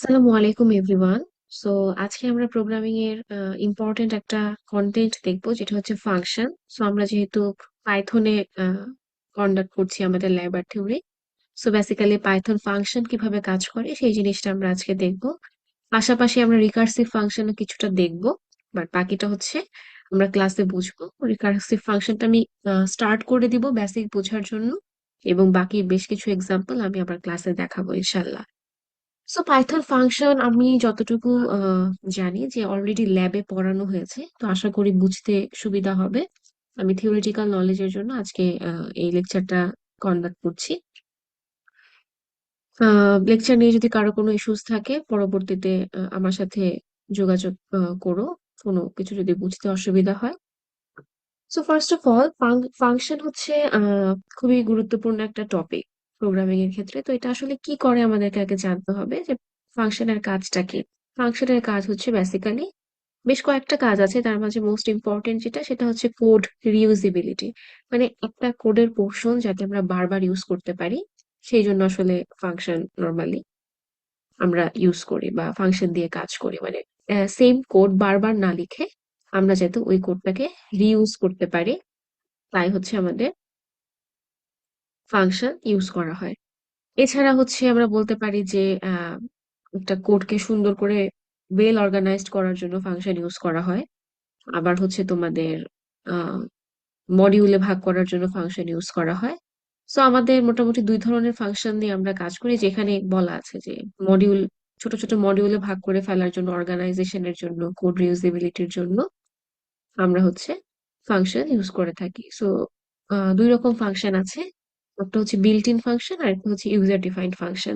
আসসালামু আলাইকুম everyone. So আজকে আমরা প্রোগ্রামিং এর ইম্পর্টেন্ট একটা কন্টেন্ট দেখবো, যেটা হচ্ছে ফাংশন। সো আমরা যেহেতু পাইথনে কন্ডাক্ট করছি আমাদের ল্যাব আর theory, so basically python function কিভাবে কাজ করে সেই জিনিসটা আমরা আজকে দেখবো। পাশাপাশি আমরা রিকার্সিভ ফাংশনও কিছুটা দেখবো, বাট বাকিটা হচ্ছে আমরা ক্লাসে বুঝবো। রিকার্সিভ ফাংশনটা আমি স্টার্ট করে দিব বেসিক বোঝার জন্য, এবং বাকি বেশ কিছু এক্সাম্পল আমি আবার ক্লাসে দেখাবো ইনশাল্লাহ। সো পাইথন ফাংশন আমি যতটুকু জানি যে অলরেডি ল্যাবে পড়ানো হয়েছে, তো আশা করি বুঝতে সুবিধা হবে। আমি থিওরিটিক্যাল নলেজের জন্য আজকে এই লেকচারটা কন্ডাক্ট করছি। লেকচার নিয়ে যদি কারো কোনো ইস্যুস থাকে পরবর্তীতে আমার সাথে যোগাযোগ করো, কোনো কিছু যদি বুঝতে অসুবিধা হয়। So first of all, function হচ্ছে খুবই গুরুত্বপূর্ণ একটা টপিক প্রোগ্রামিং এর ক্ষেত্রে। তো এটা আসলে কি করে আমাদেরকে আগে জানতে হবে যে ফাংশনের কাজটা কি। ফাংশনের কাজ হচ্ছে বেসিক্যালি বেশ কয়েকটা কাজ আছে, তার মাঝে মোস্ট ইম্পর্টেন্ট যেটা সেটা হচ্ছে কোড রিউজিবিলিটি। মানে একটা কোডের পোর্শন যাতে আমরা বারবার ইউজ করতে পারি, সেই জন্য আসলে ফাংশন নর্মালি আমরা ইউজ করি বা ফাংশন দিয়ে কাজ করি। মানে সেম কোড বারবার না লিখে আমরা যাতে ওই কোডটাকে রিইউজ করতে পারি, তাই হচ্ছে আমাদের ফাংশন ইউজ করা হয়। এছাড়া হচ্ছে আমরা বলতে পারি যে একটা কোডকে সুন্দর করে ওয়েল অর্গানাইজড করার জন্য ফাংশন ইউজ করা হয়। আবার হচ্ছে তোমাদের আহ মডিউলে ভাগ করার জন্য ফাংশন ইউজ করা হয়। সো আমাদের মোটামুটি দুই ধরনের ফাংশন দিয়ে আমরা কাজ করি, যেখানে বলা আছে যে মডিউল, ছোট ছোট মডিউলে ভাগ করে ফেলার জন্য, অর্গানাইজেশনের জন্য, কোড রিউজেবিলিটির জন্য আমরা হচ্ছে ফাংশন ইউজ করে থাকি। সো দুই রকম ফাংশন আছে, একটা হচ্ছে বিল্ট ইন ফাংশন আর একটা হচ্ছে user defined function.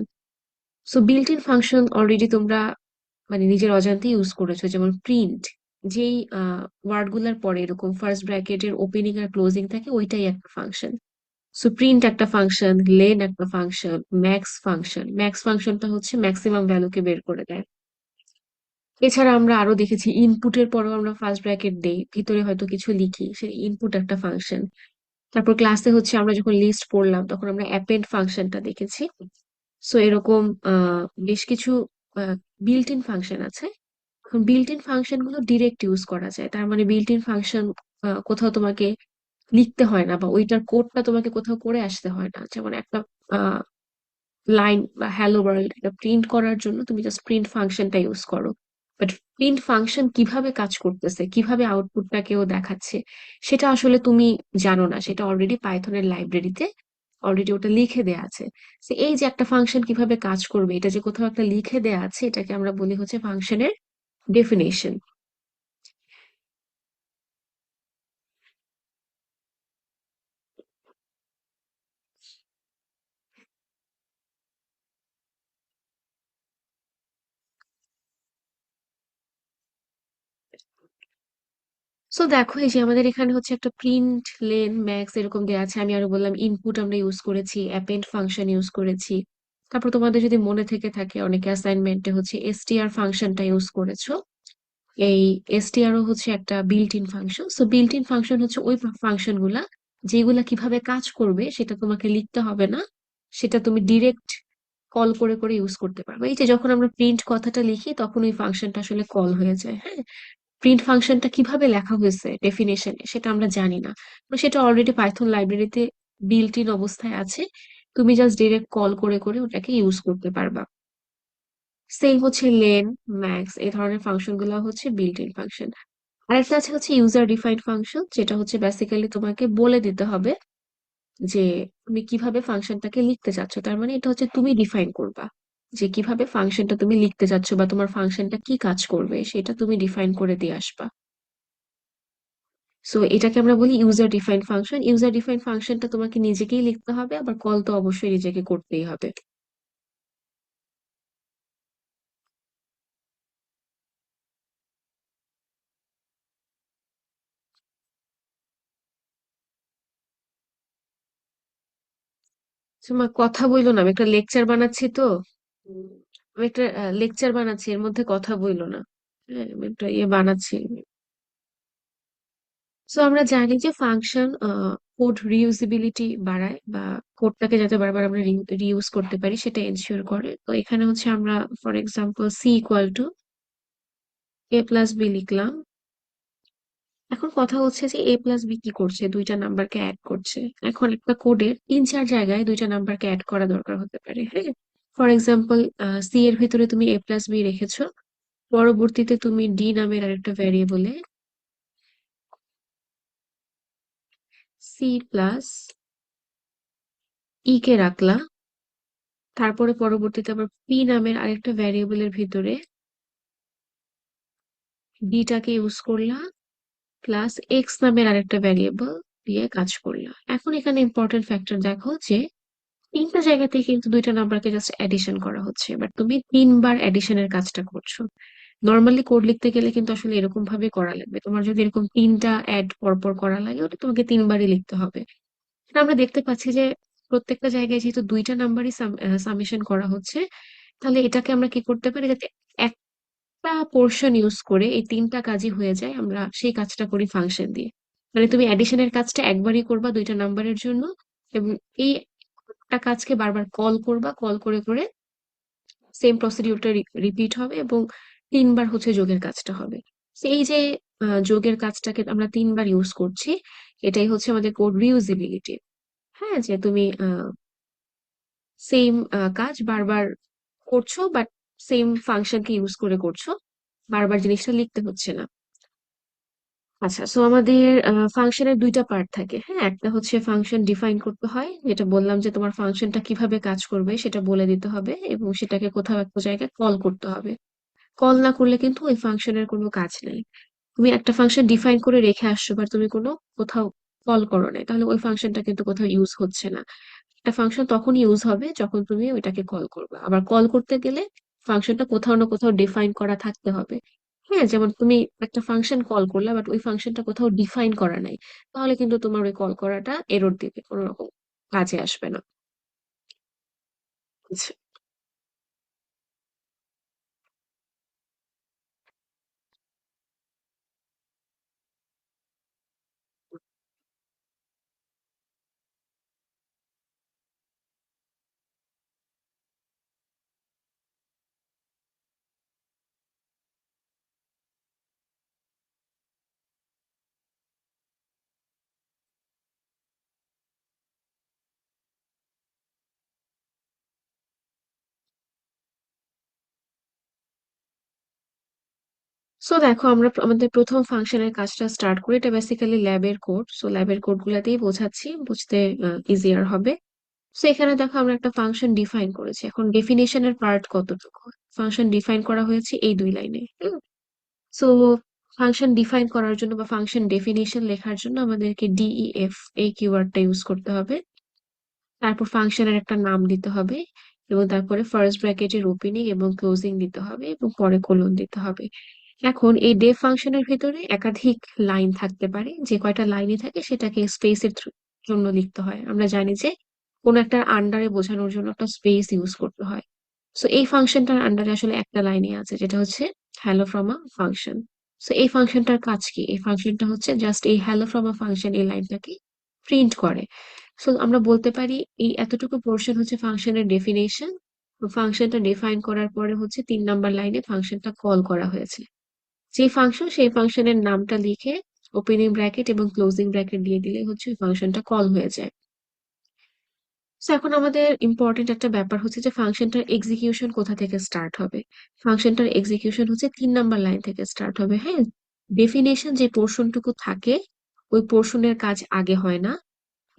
So built in function already তোমরা মানে নিজের অজান্তে ইউজ করেছো, যেমন প্রিন্ট। যেই ওয়ার্ড গুলার পরে এরকম ফার্স্ট ব্র্যাকেটের ওপেনিং আর ক্লোজিং থাকে, ওইটাই একটা ফাংশন। সো প্রিন্ট একটা ফাংশন, লেন একটা ফাংশন, ম্যাক্স ফাংশন। ম্যাক্স ফাংশনটা হচ্ছে ম্যাক্সিমাম ভ্যালুকে বের করে দেয়। এছাড়া আমরা আরো দেখেছি ইনপুটের পরেও আমরা ফার্স্ট ব্র্যাকেট দেই, ভিতরে হয়তো কিছু লিখি, সেই ইনপুট একটা ফাংশন। তারপর ক্লাসে হচ্ছে আমরা যখন লিস্ট পড়লাম তখন আমরা অ্যাপেন্ড ফাংশনটা দেখেছি। সো এরকম বেশ কিছু বিল্ট ইন ফাংশন আছে। এখন বিল্ট ইন ফাংশন গুলো ডিরেক্ট ইউজ করা যায়, তার মানে বিল্ট ইন ফাংশন কোথাও তোমাকে লিখতে হয় না, বা ওইটার কোডটা তোমাকে কোথাও করে আসতে হয় না। যেমন একটা লাইন বা হ্যালো ওয়ার্ল্ড এটা প্রিন্ট করার জন্য তুমি জাস্ট প্রিন্ট ফাংশনটা ইউজ করো। বাট প্রিন্ট ফাংশন কিভাবে কাজ করতেছে, কিভাবে আউটপুটটাকেও দেখাচ্ছে, সেটা আসলে তুমি জানো না। সেটা অলরেডি পাইথনের লাইব্রেরিতে অলরেডি ওটা লিখে দেয়া আছে। তো এই যে একটা ফাংশন কিভাবে কাজ করবে, এটা যে কোথাও একটা লিখে দেয়া আছে, এটাকে আমরা বলি হচ্ছে ফাংশনের ডেফিনেশন। সো দেখো, এই যে আমাদের এখানে হচ্ছে একটা প্রিন্ট, লেন, ম্যাক্স এরকম দেওয়া আছে। আমি আরো বললাম ইনপুট আমরা ইউজ করেছি, অ্যাপেন্ড ফাংশন ইউজ করেছি। তারপর তোমাদের যদি মনে থেকে থাকে, অনেকে অ্যাসাইনমেন্টে হচ্ছে এসটিআর ফাংশনটা ইউজ করেছো। এই এসটিআরও হচ্ছে একটা built in function. So built in function হচ্ছে ওই ফাংশন গুলা যেগুলা কিভাবে কাজ করবে সেটা তোমাকে লিখতে হবে না, সেটা তুমি ডিরেক্ট কল করে করে ইউজ করতে পারবে। এই যে যখন আমরা প্রিন্ট কথাটা লিখি তখন ওই ফাংশনটা আসলে কল হয়ে যায়। হ্যাঁ, প্রিন্ট ফাংশনটা কিভাবে লেখা হয়েছে ডেফিনেশনে সেটা আমরা জানি না, তো সেটা অলরেডি পাইথন লাইব্রেরিতে বিল্ট ইন অবস্থায় আছে। তুমি জাস্ট ডিরেক্ট কল করে করে ওটাকে ইউজ করতে পারবা। সেম হচ্ছে লেন, ম্যাক্স, এই ধরনের ফাংশন গুলো হচ্ছে বিল্ট ইন ফাংশন। আরেকটা আছে হচ্ছে ইউজার ডিফাইন্ড ফাংশন, যেটা হচ্ছে বেসিক্যালি তোমাকে বলে দিতে হবে যে তুমি কিভাবে ফাংশনটাকে লিখতে চাচ্ছ। তার মানে এটা হচ্ছে তুমি ডিফাইন করবা যে কিভাবে ফাংশনটা তুমি লিখতে চাচ্ছ, বা তোমার ফাংশনটা কি কাজ করবে সেটা তুমি ডিফাইন করে দিয়ে আসবা। সো এটাকে আমরা বলি user defined function. User defined ফাংশনটা তোমাকে নিজেকেই লিখতে হবে, আবার কল তো অবশ্যই নিজেকে করতেই হবে। তোমার কথা বইলো না, আমি একটা লেকচার বানাচ্ছি তো। উম, আমি একটা লেকচার বানাচ্ছি, এর মধ্যে কথা বইলো না। হ্যাঁ, আমি একটা ইয়ে বানাচ্ছি। সো আমরা জানি যে ফাংশন কোড রিউজিবিলিটি বাড়ায় বা কোডটাকে যাতে বারবার আমরা রিইউজ করতে পারি সেটা এনশিওর করে। তো এখানে হচ্ছে আমরা for example C equal to A plus B লিখলাম। এখন কথা হচ্ছে যে এ প্লাস বি কি করছে, দুইটা নাম্বারকে অ্যাড করছে। এখন একটা কোডের তিন চার জায়গায় দুইটা নাম্বারকে অ্যাড করা দরকার হতে পারে, হ্যাঁ। ফর এক্সাম্পল সি এর ভিতরে তুমি এ প্লাস বি রেখেছো, পরবর্তীতে তুমি ডি নামের আরেকটা ভ্যারিয়েবলে সি প্লাস ই কে রাখলা, তারপরে পরবর্তীতে আবার পি নামের আরেকটা ভ্যারিয়েবলের ভিতরে ডিটাকে ইউজ করলা, প্লাস এক্স নামের আরেকটা ভ্যারিয়েবল দিয়ে কাজ করলা। এখন এখানে ইম্পর্টেন্ট ফ্যাক্টর দেখো যে তিনটা জায়গাতে কিন্তু দুইটা নাম্বারকে জাস্ট অ্যাডিশন করা হচ্ছে, বাট তুমি তিনবার অ্যাডিশনের কাজটা করছো। নর্মালি কোড লিখতে গেলে কিন্তু আসলে এরকম ভাবে করা লাগবে, তোমার যদি এরকম তিনটা অ্যাড পরপর করা লাগে ওটা তোমাকে তিনবারই লিখতে হবে। এটা আমরা দেখতে পাচ্ছি যে প্রত্যেকটা জায়গায় যেহেতু দুইটা নাম্বারই সামেশন করা হচ্ছে, তাহলে এটাকে আমরা কি করতে পারি যাতে একটা পোর্শন ইউজ করে এই তিনটা কাজই হয়ে যায়, আমরা সেই কাজটা করি ফাংশন দিয়ে। মানে তুমি অ্যাডিশনের কাজটা একবারই করবা দুইটা নাম্বারের জন্য, এবং এই একটা কাজকে বারবার কল করবা, কল করে করে সেম প্রসিডিউরটা রিপিট হবে এবং তিনবার হচ্ছে যোগের কাজটা হবে। So এই যে যোগের কাজটাকে আমরা তিনবার ইউজ করছি, এটাই হচ্ছে আমাদের কোড রিউজিবিলিটি। হ্যাঁ, যে তুমি সেম কাজ বারবার করছো, বাট সেম ফাংশনকে ইউজ করে করছো, বারবার জিনিসটা লিখতে হচ্ছে না। আচ্ছা, সো আমাদের ফাংশনের দুইটা পার্ট থাকে, হ্যাঁ। একটা হচ্ছে ফাংশন ডিফাইন করতে হয়, যেটা বললাম যে তোমার ফাংশনটা কিভাবে কাজ করবে সেটা বলে দিতে হবে এবং সেটাকে কোথাও একটা জায়গায় কল করতে হবে। কল না করলে কিন্তু ওই ফাংশনের কোনো কাজ নেই। তুমি একটা ফাংশন ডিফাইন করে রেখে আসছো বা তুমি কোনো কোথাও কল করো নাই, তাহলে ওই ফাংশনটা কিন্তু কোথাও ইউজ হচ্ছে না। একটা ফাংশন তখন ইউজ হবে যখন তুমি ওইটাকে কল করবে। আবার কল করতে গেলে ফাংশনটা কোথাও না কোথাও ডিফাইন করা থাকতে হবে। হ্যাঁ, যেমন তুমি একটা ফাংশন কল করলে বাট ওই ফাংশনটা কোথাও ডিফাইন করা নাই, তাহলে কিন্তু তোমার ওই কল করাটা এরর দিবে, কোনো রকম কাজে আসবে না। আচ্ছা, সো দেখো আমরা আমাদের প্রথম ফাংশনের কাজটা স্টার্ট করি। এটা বেসিক্যালি ল্যাবের কোড, সো ল্যাবের কোড গুলাতেই বোঝাচ্ছি, বুঝতে ইজিয়ার হবে। সো এখানে দেখো আমরা একটা ফাংশন ডিফাইন করেছি, এখন ডেফিনেশনের পার্ট কতটুকু। ফাংশন ডিফাইন করা হয়েছে এই দুই লাইনে। সো ফাংশন ডিফাইন করার জন্য বা ফাংশন ডেফিনেশন লেখার জন্য আমাদেরকে ডিইএফ এই কিওয়ার্ডটা ইউজ করতে হবে। তারপর ফাংশনের একটা নাম দিতে হবে এবং তারপরে ফার্স্ট ব্র্যাকেটের ওপেনিং এবং ক্লোজিং দিতে হবে এবং পরে কোলন দিতে হবে। এখন এই ডেফ ফাংশনের ভিতরে একাধিক লাইন থাকতে পারে, যে কয়টা লাইনই থাকে সেটাকে স্পেসের জন্য লিখতে হয়। আমরা জানি যে কোনো একটা আন্ডারে বোঝানোর জন্য একটা স্পেস ইউজ করতে হয়। সো এই ফাংশনটার আন্ডারে আসলে একটা লাইনই আছে, যেটা হচ্ছে hello from a function. So এই ফাংশনটার কাজ কি, এই ফাংশনটা হচ্ছে জাস্ট এই হ্যালো ফ্রম আ ফাংশন এই লাইনটাকে প্রিন্ট করে। সো আমরা বলতে পারি এই এতটুকু পোর্শন হচ্ছে ফাংশনের ডেফিনেশন। ফাংশনটা ডিফাইন করার পরে হচ্ছে 3 নাম্বার লাইনে ফাংশনটা কল করা হয়েছে। যে ফাংশন সেই ফাংশনের নামটা লিখে ওপেনিং ব্র্যাকেট এবং ক্লোজিং ব্র্যাকেট দিয়ে দিলে হচ্ছে ওই ফাংশনটা কল হয়ে যায়। তো এখন আমাদের ইম্পর্টেন্ট একটা ব্যাপার হচ্ছে যে ফাংশনটার এক্সিকিউশন কোথা থেকে স্টার্ট হবে। ফাংশনটার এক্সিকিউশন হচ্ছে 3 নাম্বার লাইন থেকে স্টার্ট হবে, হ্যাঁ। ডেফিনেশন যে পোর্শনটুকু থাকে ওই পোর্শনের কাজ আগে হয় না,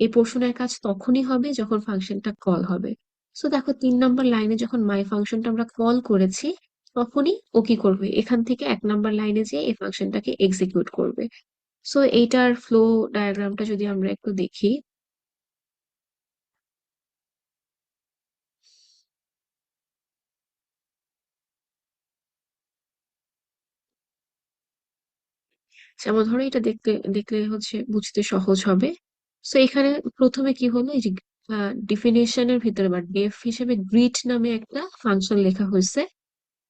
এই পোর্শনের কাজ তখনই হবে যখন ফাংশনটা কল হবে। সো দেখো 3 নাম্বার লাইনে যখন মাই ফাংশনটা আমরা কল করেছি, তখনই ও কি করবে, এখান থেকে 1 নাম্বার লাইনে যে এই ফাংশনটাকে এক্সিকিউট করবে। সো এইটার ফ্লো ডায়াগ্রামটা যদি আমরা একটু দেখি, যেমন ধরো এটা দেখতে দেখলে হচ্ছে বুঝতে সহজ হবে। সো এখানে প্রথমে কি হলো, এই যে ডিফিনেশনের ভিতরে বা ডেফ হিসেবে গ্রিট নামে একটা ফাংশন লেখা হয়েছে।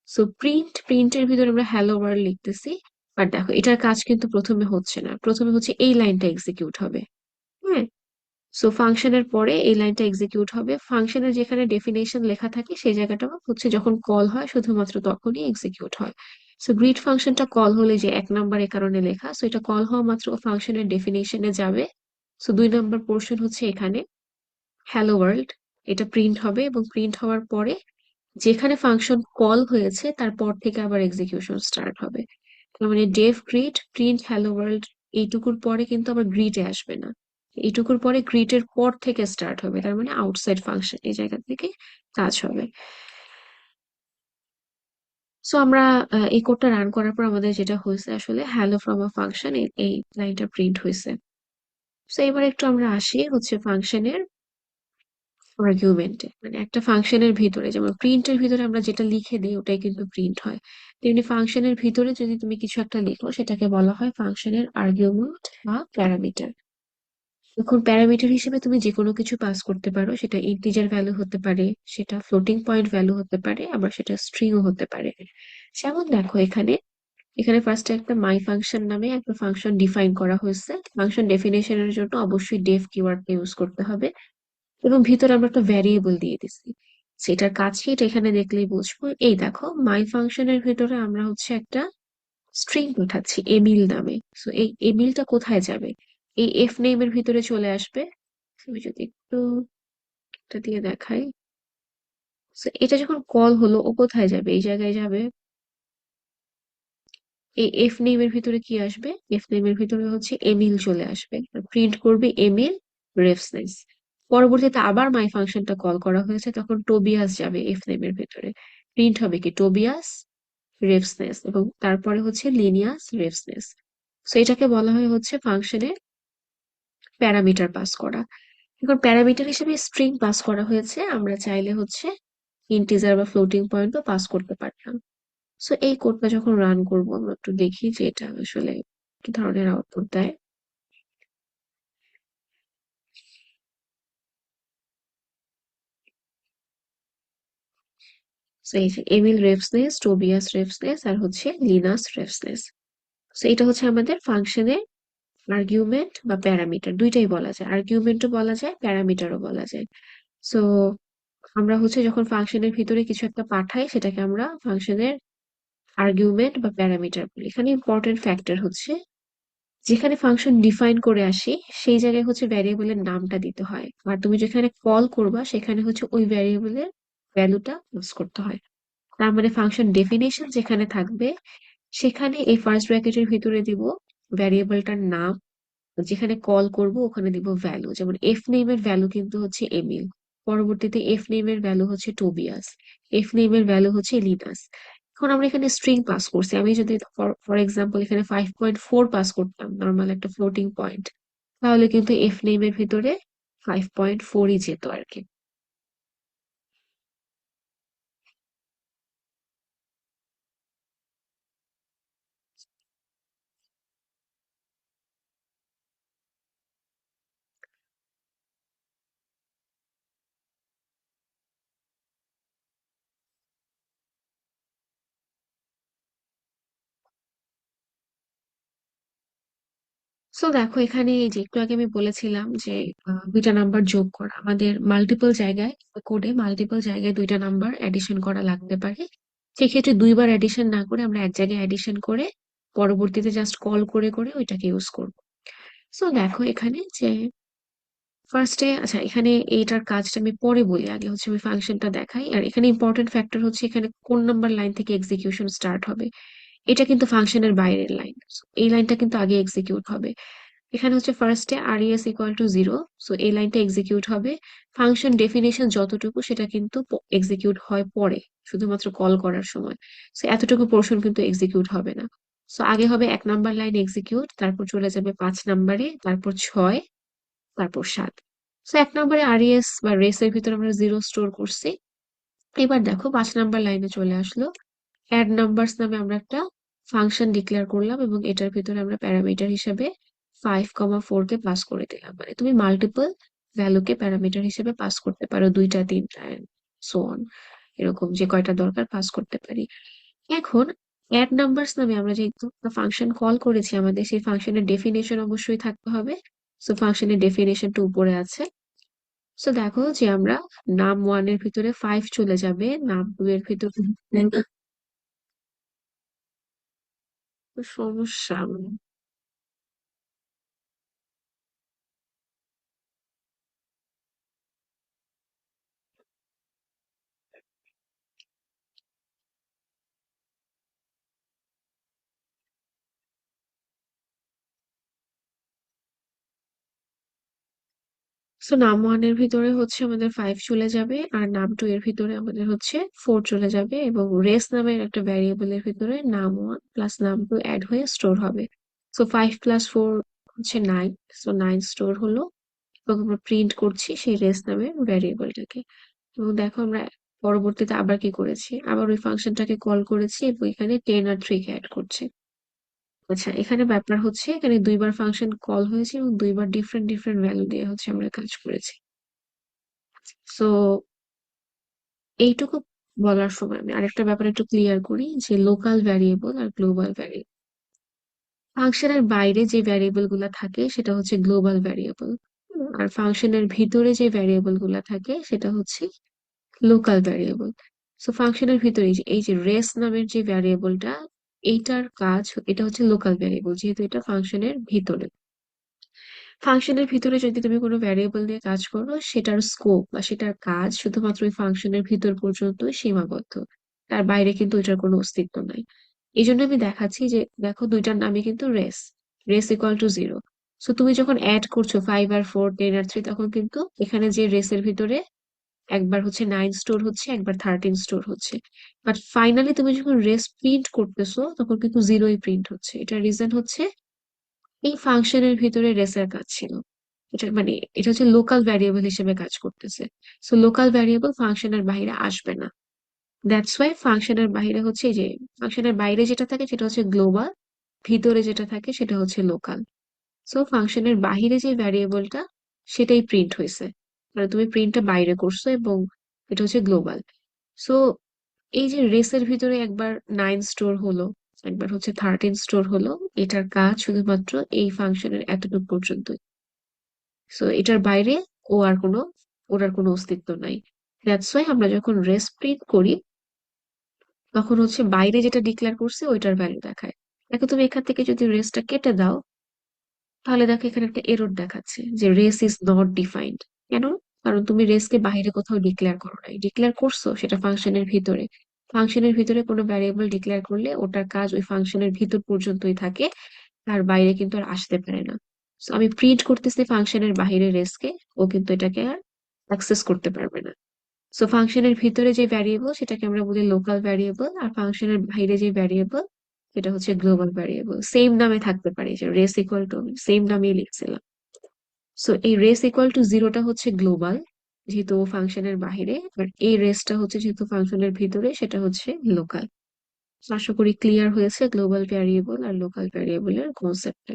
সো প্রিন্টের ভিতরে আমরা হ্যালো ওয়ার্ল্ড লিখতেছি, বাট দেখো এটার কাজ কিন্তু প্রথমে হচ্ছে না, প্রথমে হচ্ছে এই লাইনটা এক্সিকিউট হবে। হ্যাঁ, সো ফাংশনের পরে এই লাইনটা এক্সিকিউট হবে, ফাংশনের যেখানে ডেফিনেশন লেখা থাকে সেই জায়গাটা হচ্ছে যখন কল হয় শুধুমাত্র তখনই এক্সিকিউট হয়। সো গ্রিড ফাংশনটা কল হলে যে এক নাম্বার এ কারণে লেখা, সো এটা কল হওয়া মাত্র ফাংশনের ডেফিনেশনে যাবে। সো 2 নম্বর পোর্শন হচ্ছে এখানে হ্যালো ওয়ার্ল্ড, এটা প্রিন্ট হবে এবং প্রিন্ট হওয়ার পরে যেখানে ফাংশন কল হয়েছে তারপর থেকে আবার এক্সিকিউশন স্টার্ট হবে। তার মানে def greet print hello world, এইটুকুর পরে কিন্তু আবার গ্রিডে আসবে না, এইটুকুর পরে গ্রিডের পর থেকে স্টার্ট হবে, তার মানে আউটসাইড ফাংশন এই জায়গা থেকে কাজ হবে। সো আমরা এই কোডটা রান করার পর আমাদের যেটা হয়েছে আসলে হ্যালো ফ্রম আ ফাংশন, এই লাইনটা প্রিন্ট হয়েছে। সো এবার একটু আমরা আসি হচ্ছে ফাংশনের আর্গুমেন্টে, মানে একটা ফাংশনের ভিতরে যেমন প্রিন্টের ভিতরে আমরা যেটা লিখে দিই ওটাই কিন্তু প্রিন্ট হয়, তেমনি ফাংশনের ভিতরে যদি তুমি কিছু একটা লিখো সেটাকে বলা হয় ফাংশনের আর্গুমেন্ট বা প্যারামিটার। এখন প্যারামিটার হিসেবে তুমি যে কোনো কিছু পাস করতে পারো, সেটা ইন্টিজার ভ্যালু হতে পারে, সেটা ফ্লোটিং পয়েন্ট ভ্যালু হতে পারে, আবার সেটা স্ট্রিংও হতে পারে। যেমন দেখো এখানে, এখানে ফার্স্টে একটা মাই ফাংশন নামে একটা ফাংশন ডিফাইন করা হয়েছে। ফাংশন ডেফিনেশনের জন্য অবশ্যই ডেফ কিওয়ার্ডটা ইউজ করতে হবে এবং ভিতরে আমরা একটা ভ্যারিয়েবল দিয়ে দিছি, সেটার কাছে এটা এখানে দেখলেই বুঝবো। এই দেখো মাই ফাংশনের ভিতরে আমরা হচ্ছে একটা স্ট্রিং পাঠাচ্ছি এমিল নামে। সো এই এমিলটা কোথায় যাবে, এই এফ নেমের ভিতরে চলে আসবে। আমি যদি একটু এটা দিয়ে দেখাই, সো এটা যখন কল হলো ও কোথায় যাবে, এই জায়গায় যাবে। এই এফ নেমের ভিতরে কি আসবে, এফ নেমের ভিতরে হচ্ছে এমিল চলে আসবে, প্রিন্ট করবে এমিল রেফারেন্স। পরবর্তীতে আবার মাই ফাংশনটা কল করা হয়েছে, তখন টোবিয়াস যাবে এফ নেমের ভিতরে, প্রিন্ট হবে কি টোবিয়াস রেফারেন্স এবং তারপরে হচ্ছে লিনিয়াস রেফারেন্স। সো এটাকে বলা হয় হচ্ছে ফাংশনে প্যারামিটার পাস করা। এখন প্যারামিটার হিসেবে স্ট্রিং পাস করা হয়েছে, আমরা চাইলে হচ্ছে ইন্টিজার বা ফ্লোটিং পয়েন্টও পাস করতে পারতাম। সো এই কোডটা যখন রান করবো আমরা একটু দেখি যে এটা আসলে কি ধরনের আউটপুট দেয়। সো এই যে এমিল রেফসনেস, টোবিয়াস রেফসনেস আর হচ্ছে লিনাস রেফসনেস। সো এটা হচ্ছে আমাদের ফাংশনের আর্গুমেন্ট বা প্যারামিটার, দুইটাই বলা যায়, আর্গুমেন্টও বলা যায় প্যারামিটারও বলা যায়। সো আমরা হচ্ছে যখন ফাংশনের ভিতরে কিছু একটা পাঠাই সেটাকে আমরা ফাংশনের আর্গুমেন্ট বা প্যারামিটার বলি। এখানে ইম্পর্টেন্ট ফ্যাক্টর হচ্ছে যেখানে ফাংশন ডিফাইন করে আসি সেই জায়গায় হচ্ছে ভ্যারিয়েবলের নামটা দিতে হয়, আর তুমি যেখানে কল করবা সেখানে হচ্ছে ওই ভ্যারিয়েবলের ভ্যালুটা ইউজ করতে হয়। তার মানে ফাংশন ডেফিনেশন যেখানে থাকবে সেখানে এই ফার্স্ট ব্র্যাকেটের ভিতরে দিব ভ্যারিয়েবলটার নাম, যেখানে কল করব ওখানে দিব ভ্যালু। যেমন এফ নেমের ভ্যালু কিন্তু হচ্ছে এমিল, পরবর্তীতে এফ নেমের ভ্যালু হচ্ছে টোবিয়াস, এফ নেমের ভ্যালু হচ্ছে লিনাস। এখন আমরা এখানে স্ট্রিং পাস করছি, আমি যদি ফর এক্সাম্পল এখানে 5.4 পাস করতাম নর্মাল একটা ফ্লোটিং পয়েন্ট, তাহলে কিন্তু এফ নেমের ভিতরে 5.4ই যেত আর কি। সো দেখো এখানে এই যে একটু আগে আমি বলেছিলাম যে দুইটা নাম্বার যোগ করা, আমাদের মাল্টিপল জায়গায় কোডে মাল্টিপল জায়গায় দুইটা নাম্বার এডিশন করা লাগতে পারে। সেক্ষেত্রে দুইবার এডিশন না করে আমরা এক জায়গায় এডিশন করে পরবর্তীতে জাস্ট কল করে করে ওইটাকে ইউজ করব। সো দেখো এখানে যে ফার্স্টে, আচ্ছা এখানে এইটার কাজটা আমি পরে বলি, আগে হচ্ছে আমি ফাংশনটা দেখাই। আর এখানে ইম্পর্টেন্ট ফ্যাক্টর হচ্ছে এখানে কোন নাম্বার লাইন থেকে এক্সিকিউশন স্টার্ট হবে, এটা কিন্তু ফাংশনের বাইরের লাইন, এই লাইনটা কিন্তু আগে এক্সিকিউট হবে। এখানে হচ্ছে ফার্স্টে res ইকুয়াল টু 0, সো এই লাইনটা এক্সিকিউট হবে। ফাংশন ডেফিনেশন যতটুকু সেটা কিন্তু এক্সিকিউট হয় পরে, শুধুমাত্র কল করার সময়। সো এতটুকু পোর্শন কিন্তু এক্সিকিউট হবে না। সো আগে হবে 1 নাম্বার লাইন এক্সিকিউট, তারপর চলে যাবে 5 নাম্বারে, তারপর 6, তারপর 7। সো 1 নাম্বারে res বা রেস এর ভিতরে আমরা 0 স্টোর করছি। এবার দেখো 5 নাম্বার লাইনে চলে আসলো, অ্যাড নাম্বারস নামে আমরা একটা ফাংশন ডিক্লেয়ার করলাম এবং এটার ভিতরে আমরা প্যারামিটার হিসেবে 5,4 কে পাস করে দিলাম। মানে তুমি মাল্টিপল ভ্যালুকে প্যারামিটার হিসেবে পাস করতে পারো, দুইটা তিনটা সো অন, এরকম যে কয়টা দরকার পাস করতে পারি। এখন অ্যাড নাম্বারস নামে আমরা যে ফাংশন কল করেছি, আমাদের সেই ফাংশনের ডেফিনেশন অবশ্যই থাকতে হবে। সো ফাংশনের ডেফিনেশনটা উপরে আছে। সো দেখো যে আমরা নাম ওয়ান এর ভিতরে 5 চলে যাবে, নাম টু এর ভিতরে তো সমস্যা। সো নাম ওয়ান এর ভিতরে হচ্ছে আমাদের 5 চলে যাবে, আর নাম টু এর ভিতরে আমাদের হচ্ছে 4 চলে যাবে, এবং রেস নামের একটা ভ্যারিয়েবল এর ভিতরে নাম ওয়ান প্লাস নাম টু অ্যাড হয়ে স্টোর হবে। সো 5 প্লাস 4 হচ্ছে 9। সো 9 স্টোর হলো, এবং আমরা প্রিন্ট করছি সেই রেস নামের ভ্যারিয়েবলটাকে। এবং দেখো আমরা পরবর্তীতে আবার কি করেছি, আবার ওই ফাংশনটাকে কল করেছি এবং এখানে 10 আর 3 কে অ্যাড করছি। আচ্ছা, এখানে ব্যাপার হচ্ছে এখানে দুইবার ফাংশন কল হয়েছে এবং দুইবার ডিফারেন্ট ডিফারেন্ট ভ্যালু দিয়ে হচ্ছে আমরা কাজ করেছি। সো এইটুকু বলার সময় আমি আরেকটা ব্যাপার একটু ক্লিয়ার করি, যে লোকাল ভ্যারিয়েবল আর গ্লোবাল ভ্যারিয়েবল। ফাংশনের বাইরে যে ভ্যারিয়েবল গুলা থাকে সেটা হচ্ছে গ্লোবাল ভ্যারিয়েবল, আর ফাংশনের ভিতরে যে ভ্যারিয়েবল গুলা থাকে সেটা হচ্ছে লোকাল ভ্যারিয়েবল। সো ফাংশনের ভিতরে এই যে রেস নামের যে ভ্যারিয়েবলটা, এইটার কাজ, এটা হচ্ছে লোকাল ভ্যারিয়েবল, যেহেতু এটা ফাংশনের ভিতরে। ফাংশনের ভিতরে যদি তুমি কোনো ভ্যারিয়েবল নিয়ে কাজ করো, সেটার স্কোপ বা সেটার কাজ শুধুমাত্র ওই ফাংশনের ভিতর পর্যন্তই সীমাবদ্ধ, তার বাইরে কিন্তু এটার কোনো অস্তিত্ব নাই। এই জন্য আমি দেখাচ্ছি যে দেখো দুইটার নামই কিন্তু race, race equal to 0। So তুমি যখন অ্যাড করছো 5 আর 4, 10 আর 3, তখন কিন্তু এখানে যে রেসের ভিতরে একবার হচ্ছে 9 স্টোর হচ্ছে, একবার 13 স্টোর হচ্ছে। বাট ফাইনালি তুমি যখন রেস প্রিন্ট করতেছো তখন কিন্তু 0ই প্রিন্ট হচ্ছে। এটার রিজন হচ্ছে এই ফাংশনের ভিতরে রেসের কাজ ছিল। এটা মানে এটা হচ্ছে লোকাল ভ্যারিয়েবল হিসেবে কাজ করতেছে। সো লোকাল ভ্যারিয়েবল ফাংশনের বাইরে আসবে না। দ্যাটস ওয়াই ফাংশনের বাইরে হচ্ছে এই যে ফাংশনের বাইরে যেটা থাকে সেটা হচ্ছে গ্লোবাল, ভিতরে যেটা থাকে সেটা হচ্ছে লোকাল। সো ফাংশনের বাইরে যে ভ্যারিয়েবলটা সেটাই প্রিন্ট হয়েছে, মানে তুমি প্রিন্টটা বাইরে করছো, এবং এটা হচ্ছে গ্লোবাল। সো এই যে রেসের ভিতরে একবার 9 স্টোর হলো, একবার হচ্ছে 13 স্টোর হলো, এটার কাজ শুধুমাত্র এই ফাংশনের এতটুকু পর্যন্তই। সো এটার বাইরে ও আর কোনো ওর আর কোনো অস্তিত্ব নাই। দ্যাটস ওয়াই আমরা যখন রেস প্রিন্ট করি তখন হচ্ছে বাইরে যেটা ডিক্লেয়ার করছে ওইটার ভ্যালু দেখায়। দেখো তুমি এখান থেকে যদি রেসটা কেটে দাও, তাহলে দেখো এখানে একটা এরর দেখাচ্ছে যে রেস ইজ নট ডিফাইন্ড। কেন? কারণ তুমি রেসকে বাইরে কোথাও ডিক্লেয়ার করো নাই, ডিক্লেয়ার করছো সেটা ফাংশনের ভিতরে। ফাংশনের ভিতরে কোনো ভ্যারিয়েবল ডিক্লেয়ার করলে ওটার কাজ ওই ফাংশনের ভিতর পর্যন্তই থাকে, তার বাইরে কিন্তু আর আসতে পারে না। So আমি প্রিন্ট করতেছি ফাংশনের বাইরে রেসকে, ও কিন্তু এটাকে আর অ্যাক্সেস করতে পারবে না। সো ফাংশনের ভিতরে যে ভ্যারিয়েবল সেটাকে আমরা বলি লোকাল ভ্যারিয়েবল, আর ফাংশনের বাইরে যে ভ্যারিয়েবল সেটা হচ্ছে গ্লোবাল ভ্যারিয়েবল। সেম নামে থাকতে পারে, যে রেস ইকুয়াল টু সেম নামেই লিখছিলাম। সো এই রেস ইকুয়াল টু 0টা হচ্ছে গ্লোবাল, যেহেতু ফাংশনের বাইরে, আর এই রেসটা হচ্ছে যেহেতু ফাংশনের ভিতরে, সেটা হচ্ছে লোকাল। আশা করি ক্লিয়ার হয়েছে গ্লোবাল ভ্যারিয়েবল আর লোকাল ভ্যারিয়েবলের কনসেপ্ট।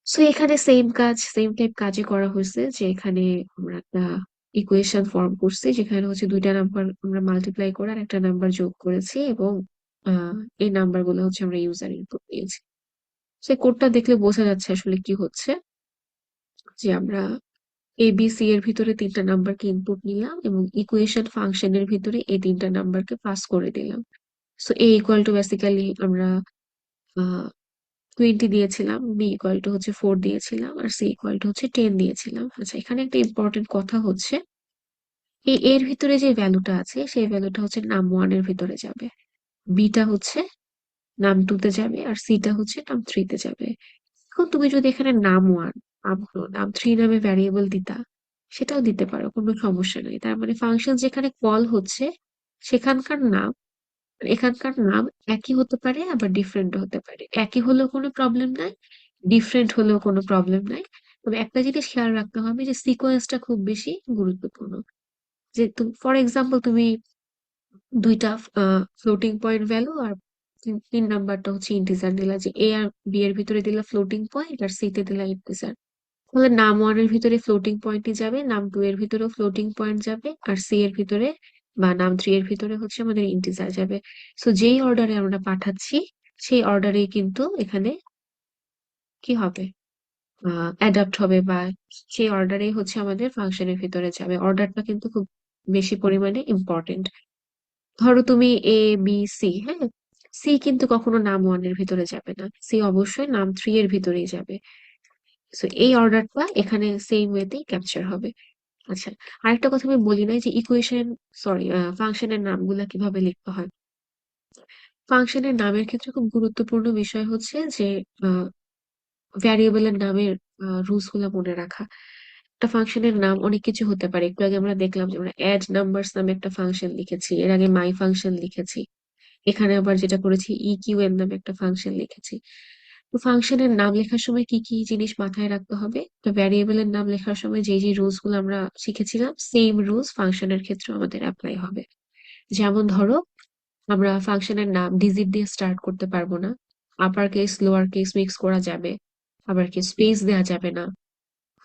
সো এখানে সেম কাজ, সেম টাইপ কাজই করা হয়েছে, যে এখানে আমরা একটা ইকুয়েশন ফর্ম করছি, যেখানে হচ্ছে দুইটা নাম্বার আমরা মাল্টিপ্লাই করে আর একটা নাম্বার যোগ করেছি, এবং আহ এই নাম্বার গুলো হচ্ছে আমরা ইউজার ইনপুট দিয়েছি। সেই কোডটা দেখলে বোঝা যাচ্ছে আসলে কি হচ্ছে, যে আমরা এবিসি এর ভিতরে তিনটা নাম্বারকে ইনপুট নিলাম এবং ইকুয়েশন ফাংশনের ভিতরে এই তিনটা নাম্বারকে পাস করে দিলাম। সো এ ইকুয়াল টু বেসিক্যালি আমরা 20 দিয়েছিলাম, বি ইকুয়াল টু হচ্ছে 4 দিয়েছিলাম, আর সি ইকুয়াল টু হচ্ছে 10 দিয়েছিলাম। আচ্ছা, এখানে একটা ইম্পর্টেন্ট কথা হচ্ছে এই এর ভিতরে যে ভ্যালুটা আছে সেই ভ্যালুটা হচ্ছে নাম ওয়ান এর ভিতরে যাবে, বিটা হচ্ছে নাম টু তে যাবে, আর সিটা হচ্ছে নাম থ্রি তে যাবে। এখন তুমি যদি এখানে নাম ওয়ান, নাম থ্রি নামে ভ্যারিয়েবল দিতা, সেটাও দিতে পারো, কোনো সমস্যা নেই। তার মানে ফাংশন যেখানে কল হচ্ছে সেখানকার নাম, এখানকার নাম একই হতে পারে আবার ডিফারেন্ট হতে পারে। একই হলেও কোনো প্রবলেম নাই, ডিফারেন্ট হলেও কোনো প্রবলেম নাই। তবে একটা জিনিস খেয়াল রাখতে হবে যে সিকোয়েন্সটা খুব বেশি গুরুত্বপূর্ণ। যে ফর এক্সাম্পল তুমি দুইটা ফ্লোটিং পয়েন্ট ভ্যালু আর তিন নাম্বারটা হচ্ছে ইন্টিজার দিলা, যে এ আর বি এর ভিতরে দিলা ফ্লোটিং পয়েন্ট আর সি তে দিলা ইন্টিজার। তাহলে নাম ওয়ান এর ভিতরে ফ্লোটিং পয়েন্টই যাবে, নাম টু এর ভিতরেও ফ্লোটিং পয়েন্ট যাবে, আর সি এর ভিতরে বা নাম 3 এর ভিতরে হচ্ছে আমাদের ইন্টিজার যাবে। সো যেই অর্ডারে আমরা পাঠাচ্ছি সেই অর্ডারেই কিন্তু এখানে কি হবে, অ্যাডাপ্ট হবে, বা সেই অর্ডারেই হচ্ছে আমাদের ফাংশনের ভিতরে যাবে। অর্ডারটা কিন্তু খুব বেশি পরিমাণে ইম্পর্টেন্ট। ধরো তুমি এ বি সি, হ্যাঁ, সি কিন্তু কখনো নাম 1 এর ভিতরে যাবে না, সি অবশ্যই নাম 3 এর ভিতরেই যাবে। সো এই অর্ডারটা এখানে সেম ওয়েতেই ক্যাপচার হবে। আচ্ছা, আরেকটা কথা আমি বলি নাই যে ইকুয়েশন, সরি, ফাংশনের নামগুলা কিভাবে লিখতে হয়। ফাংশনের নামের ক্ষেত্রে খুব গুরুত্বপূর্ণ বিষয় হচ্ছে যে ভ্যারিয়েবলের নামের রুলস গুলা মনে রাখা। একটা ফাংশনের নাম অনেক কিছু হতে পারে। একটু আগে আমরা দেখলাম যে আমরা অ্যাড নাম্বারস নামে একটা ফাংশন লিখেছি, এর আগে মাই ফাংশন লিখেছি, এখানে আবার যেটা করেছি ইকিউএম নামে একটা ফাংশন লিখেছি। তো ফাংশনের নাম লেখার সময় কি কি জিনিস মাথায় রাখতে হবে, তো ভ্যারিয়েবলের নাম লেখার সময় যে যে রুলস গুলো আমরা শিখেছিলাম সেম রুলস ফাংশনের ক্ষেত্রে আমাদের অ্যাপ্লাই হবে। যেমন ধরো, আমরা ফাংশনের নাম ডিজিট দিয়ে স্টার্ট করতে পারবো না, upper case lower case mix করা যাবে, আবার কি স্পেস দেওয়া যাবে না,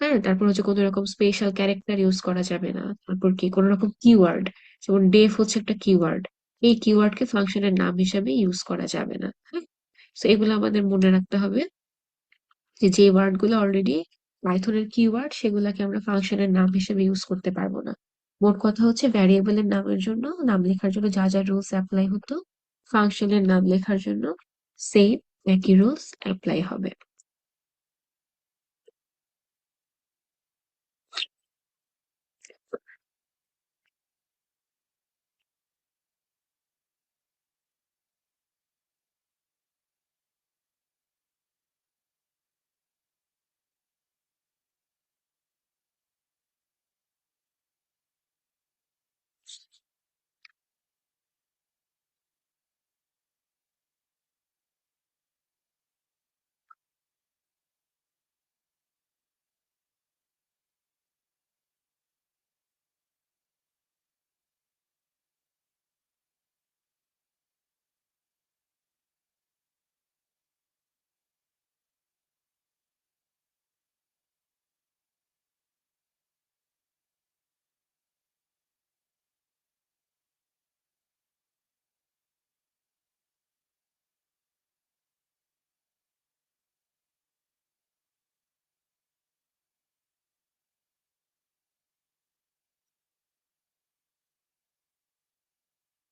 হ্যাঁ, তারপর হচ্ছে কোনো রকম স্পেশাল ক্যারেক্টার ইউজ করা যাবে না, তারপর কি কোনো রকম কিওয়ার্ড, যেমন ডেফ হচ্ছে একটা কিওয়ার্ড, এই কিওয়ার্ডকে ফাংশনের নাম হিসেবে ইউজ করা যাবে না, হ্যাঁ। তো এগুলো আমাদের মনে রাখতে হবে যে যে ওয়ার্ড গুলো অলরেডি পাইথনের কিওয়ার্ড সেগুলাকে আমরা ফাংশনের নাম হিসেবে ইউজ করতে পারবো না। মোট কথা হচ্ছে ভ্যারিয়েবলের নামের জন্য, নাম লেখার জন্য যা যা রুলস অ্যাপ্লাই হতো, ফাংশনের নাম লেখার জন্য সেম একই রুলস অ্যাপ্লাই হবে।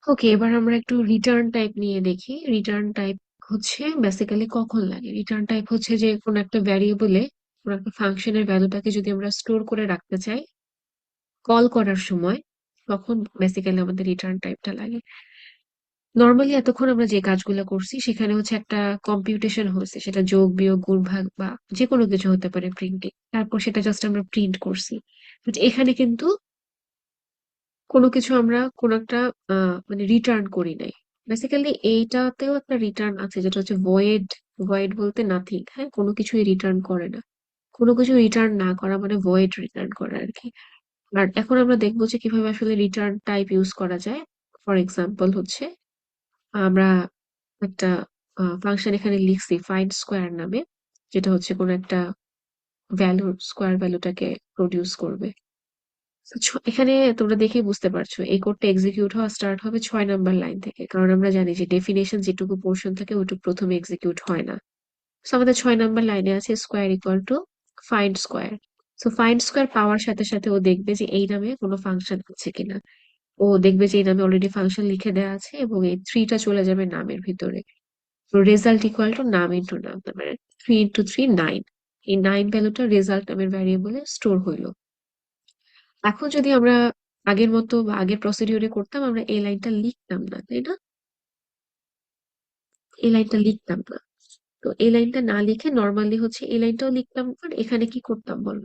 ওকে, এবার আমরা একটু রিটার্ন টাইপ নিয়ে দেখি। রিটার্ন টাইপ হচ্ছে বেসিক্যালি কখন লাগে। রিটার্ন টাইপ হচ্ছে যে কোনো একটা ভ্যারিয়েবলে, কোনো একটা ফাংশনের ভ্যালুটাকে যদি আমরা স্টোর করে রাখতে চাই কল করার সময়, তখন বেসিক্যালি আমাদের রিটার্ন টাইপটা লাগে। নর্মালি এতক্ষণ আমরা যে কাজগুলো করছি সেখানে হচ্ছে একটা কম্পিউটেশন হয়েছে, সেটা যোগ বিয়োগ গুণ ভাগ বা যে কোনো কিছু হতে পারে, প্রিন্টিং, তারপর সেটা জাস্ট আমরা প্রিন্ট করছি। বাট এখানে কিন্তু কোনো কিছু আমরা কোনো একটা মানে রিটার্ন করি নাই। বেসিক্যালি এইটাতেও একটা রিটার্ন আছে যেটা হচ্ছে ভয়েড। ভয়েড বলতে নাথিং, হ্যাঁ, কোনো কিছুই রিটার্ন করে না। কোনো কিছু রিটার্ন না করা মানে ভয়েড রিটার্ন করা আর কি। আর এখন আমরা দেখবো যে কিভাবে আসলে রিটার্ন টাইপ ইউজ করা যায়। ফর এক্সাম্পল হচ্ছে আমরা একটা ফাংশন এখানে লিখছি ফাইন্ড স্কোয়ার নামে, যেটা হচ্ছে কোনো একটা ভ্যালু, স্কোয়ার ভ্যালুটাকে প্রডিউস করবে। তো এখানে তোমরা দেখেই বুঝতে পারছো এই কোডটা এক্সিকিউট হওয়া স্টার্ট হবে 6 নাম্বার লাইন থেকে, কারণ আমরা জানি যে ডেফিনেশন যেটুকু পোর্শন থাকে ওইটুকু প্রথমে এক্সিকিউট হয় না। তো আমাদের 6 নাম্বার লাইনে আছে square equal to find square. তো ফাইন্ড স্কোয়ার পাওয়ার সাথে সাথে ও দেখবে যে এই নামে কোনো ফাংশন আছে কিনা। ও দেখবে যে এই নামে অলরেডি ফাংশন লিখে দেওয়া আছে এবং এই 3টা চলে যাবে নামের ভিতরে। তো রেজাল্ট ইকুয়াল টু নাম ইন্টু নাম, তার মানে 3 × 3 9। এই 9 ভ্যালুটা রেজাল্ট নামের ভ্যারিয়েবলে স্টোর হইলো। এখন যদি আমরা আগের মতো বা আগের প্রসিডিউরে করতাম, আমরা এই লাইনটা লিখতাম না, তাই না? এই লাইনটা লিখতাম না। তো এই লাইনটা না লিখে নর্মালি হচ্ছে এই লাইনটাও লিখতাম, আর এখানে কি করতাম বলো?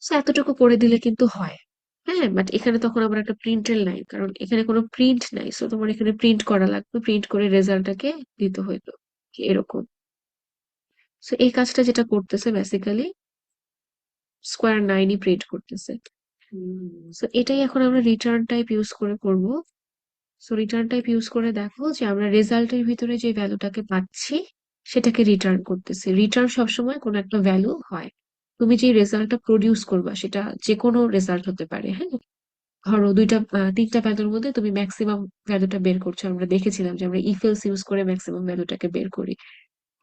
So এতটুকু করে দিলে কিন্তু হয়। হ্যাঁ, বাট এখানে তখন আবার একটা প্রিন্টের লাইন, কারণ এখানে কোনো প্রিন্ট নাই, সো তোমার এখানে প্রিন্ট করা লাগবে, প্রিন্ট করে রেজাল্টটাকে দিতে হইতো, এরকম। সো এই কাজটা যেটা করতেছে বেসিক্যালি স্কোয়ার 9ই প্রিন্ট করতেছে। সো এটাই এখন আমরা রিটার্ন টাইপ ইউজ করে করব। সো রিটার্ন টাইপ ইউজ করে দেখো যে আমরা রেজাল্টের ভিতরে যে ভ্যালুটাকে পাচ্ছি সেটাকে রিটার্ন করতেছি। রিটার্ন সবসময় কোনো একটা ভ্যালু হয়। তো তুমি যে রেজাল্টটা প্রডিউস করবা সেটা যে কোনো রেজাল্ট হতে পারে, হ্যাঁ। ধরো দুইটা তিনটা ভ্যালুর মধ্যে তুমি ম্যাক্সিমাম ভ্যালুটা বের করছো, আমরা দেখেছিলাম যে আমরা ইফেলস ইউজ করে ম্যাক্সিমাম ভ্যালুটাকে বের করি।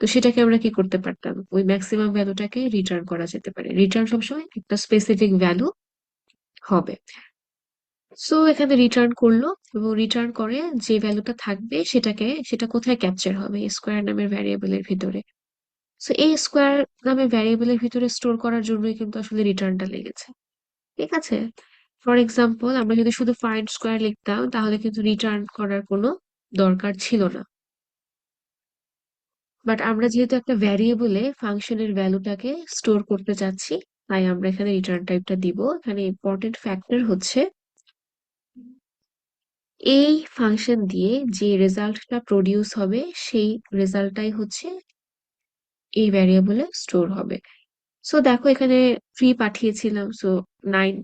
তো সেটাকে আমরা কি করতে পারতাম, ওই ম্যাক্সিমাম ভ্যালুটাকে রিটার্ন করা যেতে পারে। রিটার্ন সবসময় একটা স্পেসিফিক ভ্যালু হবে। সো এখানে রিটার্ন করলো, এবং রিটার্ন করে যে ভ্যালুটা থাকবে সেটা কোথায় ক্যাপচার হবে, স্কোয়ার নামের ভ্যারিয়েবলের ভিতরে। সো এই স্কোয়ার নামের ভ্যারিয়েবলের ভিতরে স্টোর করার জন্যই কিন্তু আসলে রিটার্নটা লেগেছে। ঠিক আছে। ফর এক্সাম্পল, আমরা যদি শুধু ফাইন্ড স্কোয়ার লিখতাম তাহলে কিন্তু রিটার্ন করার কোনো দরকার ছিল না। বাট আমরা যেহেতু একটা ভ্যারিয়েবলে ফাংশনের ভ্যালুটাকে স্টোর করতে চাচ্ছি, তাই আমরা এখানে রিটার্ন টাইপটা দিব। এখানে ইম্পর্টেন্ট ফ্যাক্টর হচ্ছে এই ফাংশন দিয়ে যে রেজাল্টটা প্রডিউস হবে সেই রেজাল্টটাই হচ্ছে এই ভ্যারিয়েবলে স্টোর হবে। সো দেখো এখানে 3 পাঠিয়েছিলাম, সো 9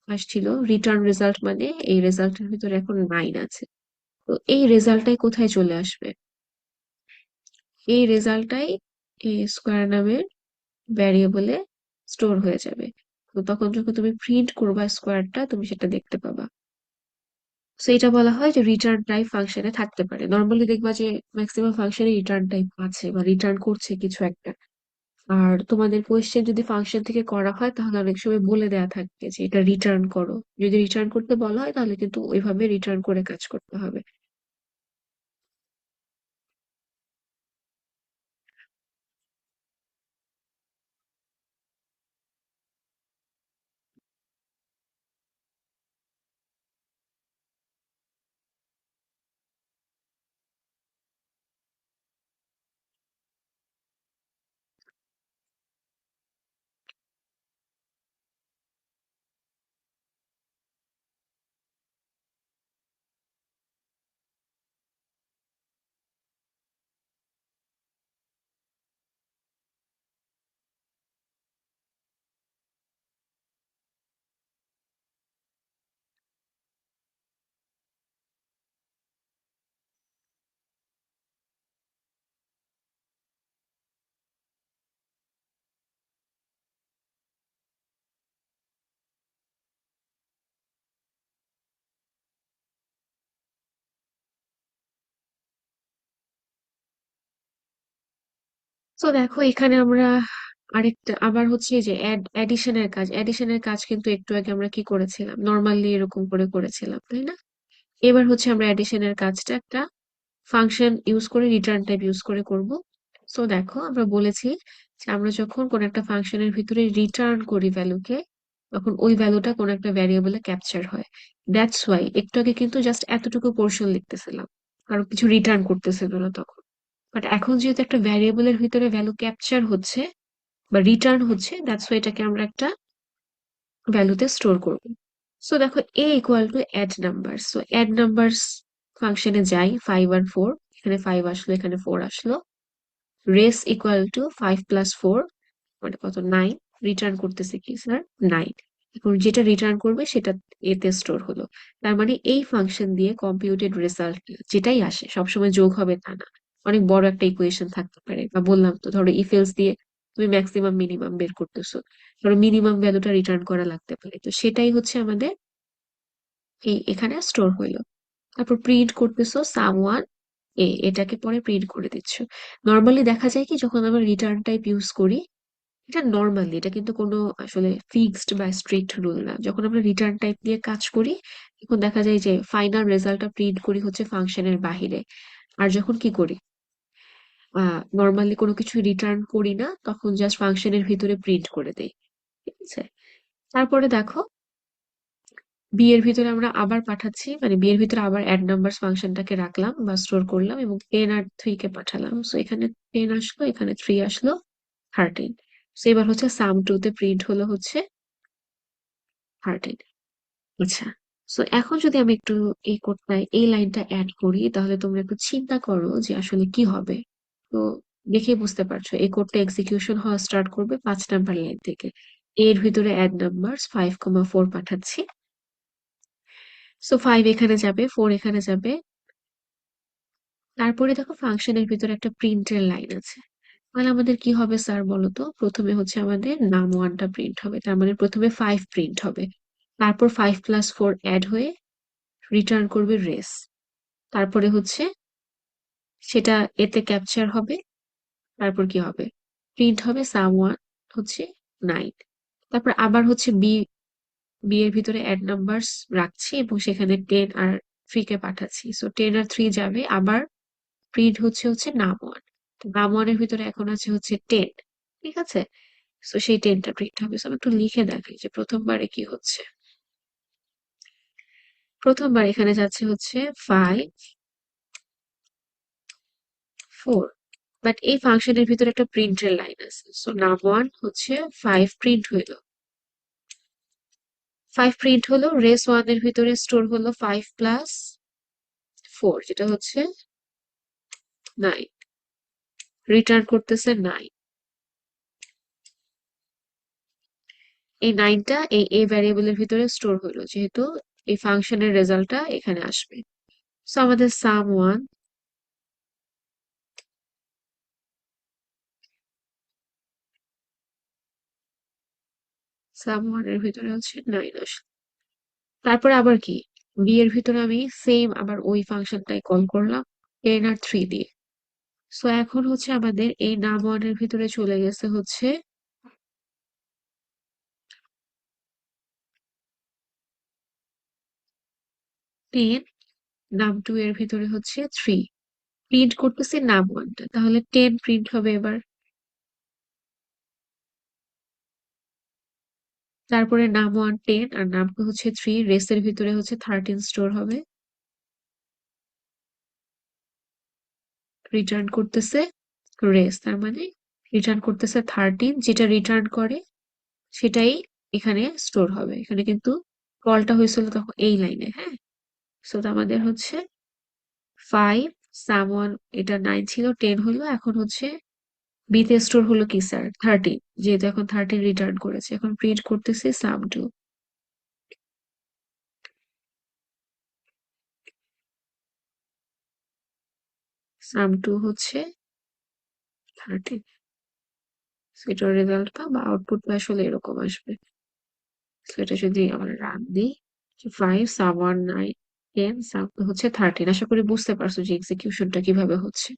আসছিল। রিটার্ন রেজাল্ট মানে এই রেজাল্টের ভিতরে এখন 9 আছে। তো এই রেজাল্টটাই কোথায় চলে আসবে, এই রেজাল্টটাই এই স্কোয়ার নামের ভ্যারিয়েবলে স্টোর হয়ে যাবে। তো তখন যখন তুমি প্রিন্ট করবা স্কোয়ারটা, তুমি সেটা দেখতে পাবা। তো এটা বলা হয় যে রিটার্ন টাইপ ফাংশনে থাকতে পারে। নর্মালি দেখবা যে ম্যাক্সিমাম ফাংশনে রিটার্ন টাইপ আছে বা রিটার্ন করছে কিছু একটা। আর তোমাদের কোয়েশ্চেন যদি ফাংশন থেকে করা হয় তাহলে অনেক সময় বলে দেয়া থাকবে যে এটা রিটার্ন করো। যদি রিটার্ন করতে বলা হয় তাহলে কিন্তু ওইভাবে রিটার্ন করে কাজ করতে হবে। তো দেখো এখানে আমরা আরেকটা আবার হচ্ছে এই যে এডিশনের কাজ কিন্তু একটু আগে আমরা কি করেছিলাম, নর্মালি এরকম করে করেছিলাম, তাই না? এবার হচ্ছে আমরা এডিশনের কাজটা একটা ফাংশন ইউজ করে, রিটার্ন টাইপ ইউজ করে করব। সো দেখো আমরা বলেছি যে আমরা যখন কোন একটা ফাংশনের ভিতরে রিটার্ন করি ভ্যালুকে, তখন ওই ভ্যালুটা কোন একটা ভ্যারিয়েবলে ক্যাপচার হয়। দ্যাটস ওয়াই একটু আগে কিন্তু জাস্ট এতটুকু পোর্শন লিখতেছিলাম, কারণ কিছু রিটার্ন করতেছিল না তখন। বাট এখন যেহেতু একটা ভ্যারিয়েবলের ভিতরে ভ্যালু ক্যাপচার হচ্ছে বা রিটার্ন হচ্ছে, দ্যাটস ওয়াই এটাকে আমরা একটা ভ্যালুতে স্টোর করব। সো দেখো a equal to add number. So add numbers ফাংশনে যাই, 5 আর 4, এখানে 5 আসলো, এখানে 4 আসলো। রেস ইকুয়াল টু 5 + 4 মানে কত, 9। রিটার্ন করতেছে কি স্যার, 9। এখন যেটা রিটার্ন করবে সেটা এতে স্টোর হলো। তার মানে এই ফাংশন দিয়ে কম্পিউটেড রেজাল্ট যেটাই আসে সবসময় যোগ হবে তা না। অনেক বড় একটা ইকুয়েশন থাকতে পারে, বা বললাম তো ধরো ইফ এলস দিয়ে তুমি ম্যাক্সিমাম মিনিমাম বের করতেছো, ধরো মিনিমাম ভ্যালুটা রিটার্ন করা লাগতে পারে। তো সেটাই হচ্ছে আমাদের এখানে স্টোর হইলো। তারপর প্রিন্ট করতেছো সামওয়ান এটাকে পরে প্রিন্ট করে দিচ্ছ। নর্মালি দেখা যায় কি, যখন আমরা রিটার্ন টাইপ ইউজ করি, এটা নর্মালি, এটা কিন্তু কোনো আসলে ফিক্সড বা স্ট্রিক্ট রুল না। যখন আমরা রিটার্ন টাইপ দিয়ে কাজ করি তখন দেখা যায় যে ফাইনাল রেজাল্টটা প্রিন্ট করি হচ্ছে ফাংশনের বাহিরে। আর যখন কি করি, নর্মালি কোনো কিছু রিটার্ন করি না, তখন জাস্ট ফাংশনের ভিতরে প্রিন্ট করে দেই। ঠিক আছে। তারপরে দেখো বি এর ভিতরে আমরা আবার পাঠাচ্ছি, মানে বি এর ভিতরে আবার অ্যাড নাম্বারস ফাংশনটাকে রাখলাম বা স্টোর করলাম, এবং 10 আর 3 কে পাঠালাম। সো এখানে 10 আসলো, এখানে 3 আসলো, 13। সো এবার হচ্ছে সাম 2 তে প্রিন্ট হলো হচ্ছে 13। আচ্ছা। সো এখন যদি আমি একটু এই কোডটায় এই লাইনটা অ্যাড করি, তাহলে তোমরা একটু চিন্তা করো যে আসলে কি হবে। তো দেখেই বুঝতে পারছো এই কোডটা এক্সিকিউশন হওয়া স্টার্ট করবে 5 নাম্বার লাইন থেকে। এর ভিতরে অ্যাড নাম্বার 5,4 পাঠাচ্ছি। সো 5 এখানে যাবে, 4 এখানে যাবে। তারপরে দেখো ফাংশনের ভিতরে একটা প্রিন্টের লাইন আছে। তাহলে আমাদের কি হবে স্যার বলতো? প্রথমে হচ্ছে আমাদের নাম ওয়ানটা প্রিন্ট হবে, তার মানে প্রথমে 5 প্রিন্ট হবে, তারপর 5 + 4 অ্যাড হয়ে রিটার্ন করবে রেস, তারপরে হচ্ছে সেটা এতে ক্যাপচার হবে, তারপর কি হবে, প্রিন্ট হবে সাম ওয়ান হচ্ছে 9, তারপর আবার হচ্ছে বি, বি এর ভিতরে অ্যাড নাম্বারস রাখছি এবং সেখানে 10 আর 3 কে পাঠাচ্ছি, সো 10 আর 3 যাবে, আবার প্রিন্ট হচ্ছে নাম ওয়ান, তো নাম ওয়ানের ভিতরে এখন আছে হচ্ছে 10, ঠিক আছে? সো সেই 10টা প্রিন্ট হবে। সো আমি একটু লিখে দেখাই যে প্রথমবারে কি হচ্ছে। প্রথমবার এখানে যাচ্ছে হচ্ছে 5 4, বাট এই ফাংশনের ভিতরে একটা প্রিন্টের লাইন আছে, সো নাম ওয়ান হচ্ছে 5 প্রিন্ট হইলো, 5 প্রিন্ট হলো, রেস ওয়ান এর ভিতরে স্টোর হলো 5 + 4 যেটা হচ্ছে 9, রিটার্ন করতেছে 9, এই 9টা এই এ ভ্যারিয়েবলের ভিতরে স্টোর হলো, যেহেতু এই ফাংশনের রেজাল্টটা এখানে আসবে। সো আমাদের সাম ওয়ান এর ভিতরে হচ্ছে 9 আসলো, তারপরে আবার কি, বি এর ভিতরে আমি সেম আবার ওই ফাংশনটাই কল করলাম 10 আর 3 দিয়ে। সো এখন হচ্ছে আমাদের এই নাম ওয়ানের ভিতরে চলে গেছে হচ্ছে 10, নাম টু এর ভিতরে হচ্ছে 3, প্রিন্ট করতেছে নাম ওয়ানটা, তাহলে 10 প্রিন্ট হবে এবার, তারপরে নাম ওয়ান 10 আর নাম টু হচ্ছে 3, রেসের ভিতরে হচ্ছে 13 স্টোর হবে, রিটার্ন করতেছে রেস, তার মানে রিটার্ন করতেছে 13, যেটা রিটার্ন করে সেটাই এখানে স্টোর হবে, এখানে কিন্তু কলটা হয়েছিল তখন এই লাইনে, হ্যাঁ। সো আমাদের হচ্ছে 5 সামওয়ান, এটা 9 ছিল 10 হলো, এখন হচ্ছে বিতে স্টোর হলো কি স্যার 13, যেহেতু এখন 13 রিটার্ন করেছে, এখন প্রিন্ট করতেছে সাম2, সাম2 হচ্ছে 13, এটার রেজাল্ট বা আউটপুট আসলে এরকম আসবে। তো এটা যদি আমরা রান দিই, 5 সাম1 9 10 সাম হচ্ছে 13, আশা করি বুঝতে পারছো যে এক্সিকিউশনটা কিভাবে হচ্ছে।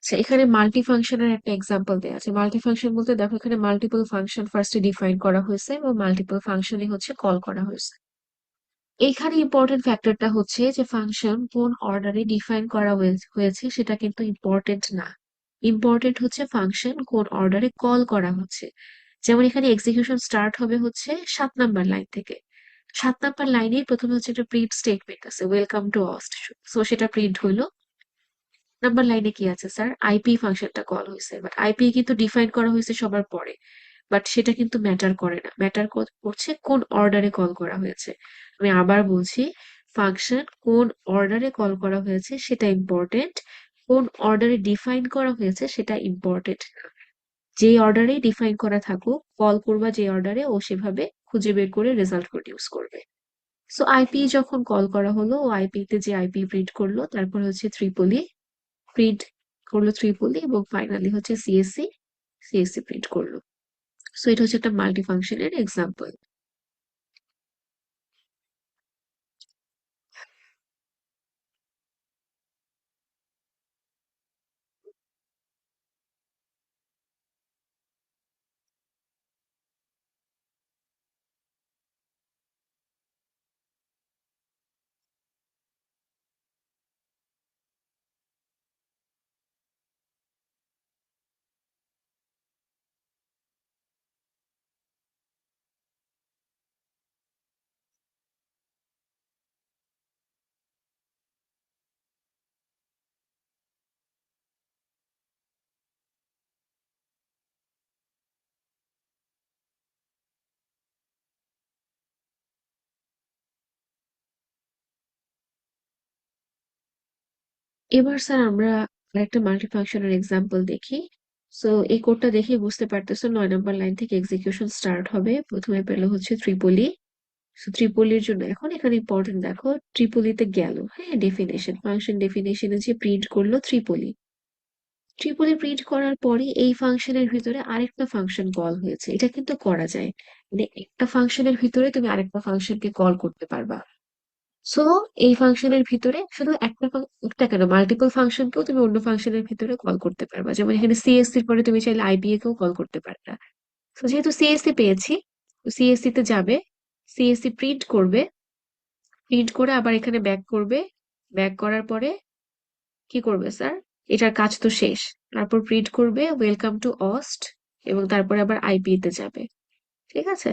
আচ্ছা, এখানে মাল্টি ফাংশনের একটা এক্সাম্পল দেওয়া আছে। মাল্টি ফাংশন বলতে দেখো এখানে মাল্টিপল ফাংশন ফার্স্টে ডিফাইন করা হয়েছে এবং মাল্টিপল ফাংশনই হচ্ছে কল করা হয়েছে। এইখানে ইম্পর্টেন্ট ফ্যাক্টরটা হচ্ছে যে ফাংশন কোন অর্ডারে ডিফাইন করা হয়েছে সেটা কিন্তু ইম্পর্টেন্ট না, ইম্পর্টেন্ট হচ্ছে ফাংশন কোন অর্ডারে কল করা হচ্ছে। যেমন এখানে এক্সিকিউশন স্টার্ট হবে হচ্ছে 7 নাম্বার লাইন থেকে, 7 নাম্বার লাইনে প্রথমে হচ্ছে একটা প্রিন্ট স্টেটমেন্ট আছে ওয়েলকাম টু অস্ট, সো সেটা প্রিন্ট হইলো। নাম্বার লাইনে কি আছে স্যার, আইপি ফাংশনটা কল হয়েছে, বাট আইপি কিন্তু ডিফাইন করা হয়েছে সবার পরে, বাট সেটা কিন্তু ম্যাটার করে না, ম্যাটার করছে কোন অর্ডারে কল করা হয়েছে। আমি আবার বলছি, ফাংশন কোন অর্ডারে কল করা হয়েছে সেটা ইম্পর্টেন্ট, কোন অর্ডারে ডিফাইন করা হয়েছে সেটা ইম্পর্টেন্ট না। যে অর্ডারে ডিফাইন করা থাকুক, কল করবা যে অর্ডারে, ও সেভাবে খুঁজে বের করে রেজাল্ট প্রডিউস করবে। সো আইপি যখন কল করা হলো, ও আইপি তে যে আইপি প্রিন্ট করলো, তারপর হচ্ছে ত্রিপলি প্রিন্ট করলো, ত্রিপলি, এবং ফাইনালি হচ্ছে সিএসসি, সিএসসি প্রিন্ট করলো। সো এটা হচ্ছে একটা মাল্টি ফাংশনের এক্সাম্পল। এবার স্যার আমরা আরেকটা মাল্টিফাংশনাল এক্সাম্পল দেখি। সো এই কোডটা দেখে বুঝতে পারতেছো 9 নম্বর লাইন থেকে এক্সিকিউশন স্টার্ট হবে। প্রথমে পেলো হচ্ছে ত্রিপলি। সো ত্রিপলির জন্য এখন এখানে ইম্পর্টেন্ট দেখো, ত্রিপলিতে গেল, হ্যাঁ, ডেফিনেশন ফাংশন ডেফিনেশনে যে প্রিন্ট করলো ত্রিপলি। ত্রিপলি প্রিন্ট করার পরে এই ফাংশনের ভিতরে আরেকটা ফাংশন কল হয়েছে। এটা কিন্তু করা যায়, মানে একটা ফাংশনের ভিতরে তুমি আরেকটা ফাংশনকে কল করতে পারবা। সো এই ফাংশনের ভিতরে শুধু একটা কেন, মাল্টিপল ফাংশনকেও তুমি অন্য ফাংশনের ভিতরে কল করতে পারবা। যেমন এখানে সিএসসি এর পরে তুমি চাইলে আইপিএ কেও কল করতে পারবা। তো যেহেতু সিএসসি পেয়েছি, সিএসসি তে যাবে, সিএসসি প্রিন্ট করবে, প্রিন্ট করে আবার এখানে ব্যাক করবে। ব্যাক করার পরে কি করবে স্যার, এটার কাজ তো শেষ। তারপর প্রিন্ট করবে ওয়েলকাম টু অস্ট, এবং তারপরে আবার আইপি তে যাবে। ঠিক আছে।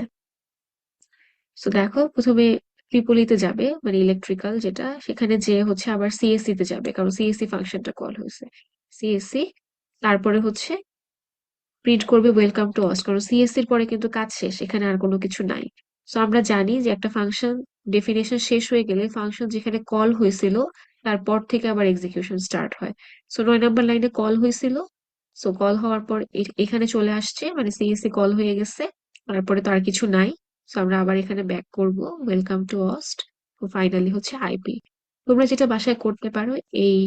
তো দেখো প্রথমে ট্রিপলিতে যাবে, মানে ইলেকট্রিক্যাল যেটা, সেখানে যে হচ্ছে আবার সিএসসি তে যাবে, কারণ সিএসসি ফাংশনটা কল হয়েছে। সিএসসি, তারপরে হচ্ছে প্রিন্ট করবে ওয়েলকাম টু অস, কারণ সিএসসি এর পরে কিন্তু কাজ শেষ, এখানে আর কোনো কিছু নাই। তো আমরা জানি যে একটা ফাংশন ডেফিনেশন শেষ হয়ে গেলে ফাংশন যেখানে কল হয়েছিল তারপর থেকে আবার এক্সিকিউশন স্টার্ট হয়। সো 9 নম্বর লাইনে কল হয়েছিল, সো কল হওয়ার পর এখানে চলে আসছে, মানে সিএসসি কল হয়ে গেছে, তারপরে তো আর কিছু নাই। সো আমরা আবার এখানে ব্যাক করব ওয়েলকাম টু অস্ট, তো ফাইনালি হচ্ছে আইপি। তোমরা যেটা বাসায় করতে পারো, এই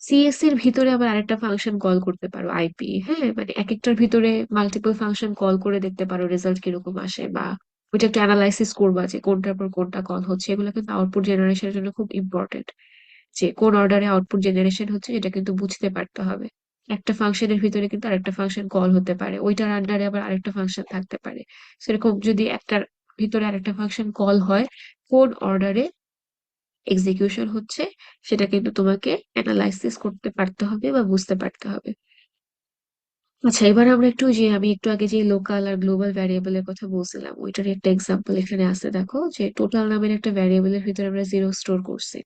সিএসসি এর ভিতরে আবার আরেকটা ফাংশন কল করতে পারো আইপি, হ্যাঁ, মানে এক একটার ভিতরে মাল্টিপল ফাংশন কল করে দেখতে পারো রেজাল্ট কিরকম আসে, বা ওইটা একটু অ্যানালাইসিস করবা যে কোনটার পর কোনটা কল হচ্ছে। এগুলো কিন্তু আউটপুট জেনারেশনের জন্য খুব ইম্পর্টেন্ট, যে কোন অর্ডারে আউটপুট জেনারেশন হচ্ছে এটা কিন্তু বুঝতে পারতে হবে। একটা ফাংশনের ভিতরে কিন্তু আরেকটা ফাংশন কল হতে পারে, ওইটার আন্ডারে আবার আরেকটা ফাংশন থাকতে পারে। সেরকম যদি একটার ভিতরে আরেকটা ফাংশন কল হয়, কোন অর্ডারে এক্সিকিউশন হচ্ছে সেটা কিন্তু তোমাকে অ্যানালাইসিস করতে পারতে হবে বা বুঝতে পারতে হবে। আচ্ছা, এবার আমরা একটু, যে আমি একটু আগে যে লোকাল আর গ্লোবাল ভ্যারিয়েবলের কথা বলছিলাম ওইটার একটা এক্সাম্পল এখানে আছে। দেখো যে টোটাল নামের একটা ভ্যারিয়েবলের ভিতরে আমরা জিরো স্টোর করছি।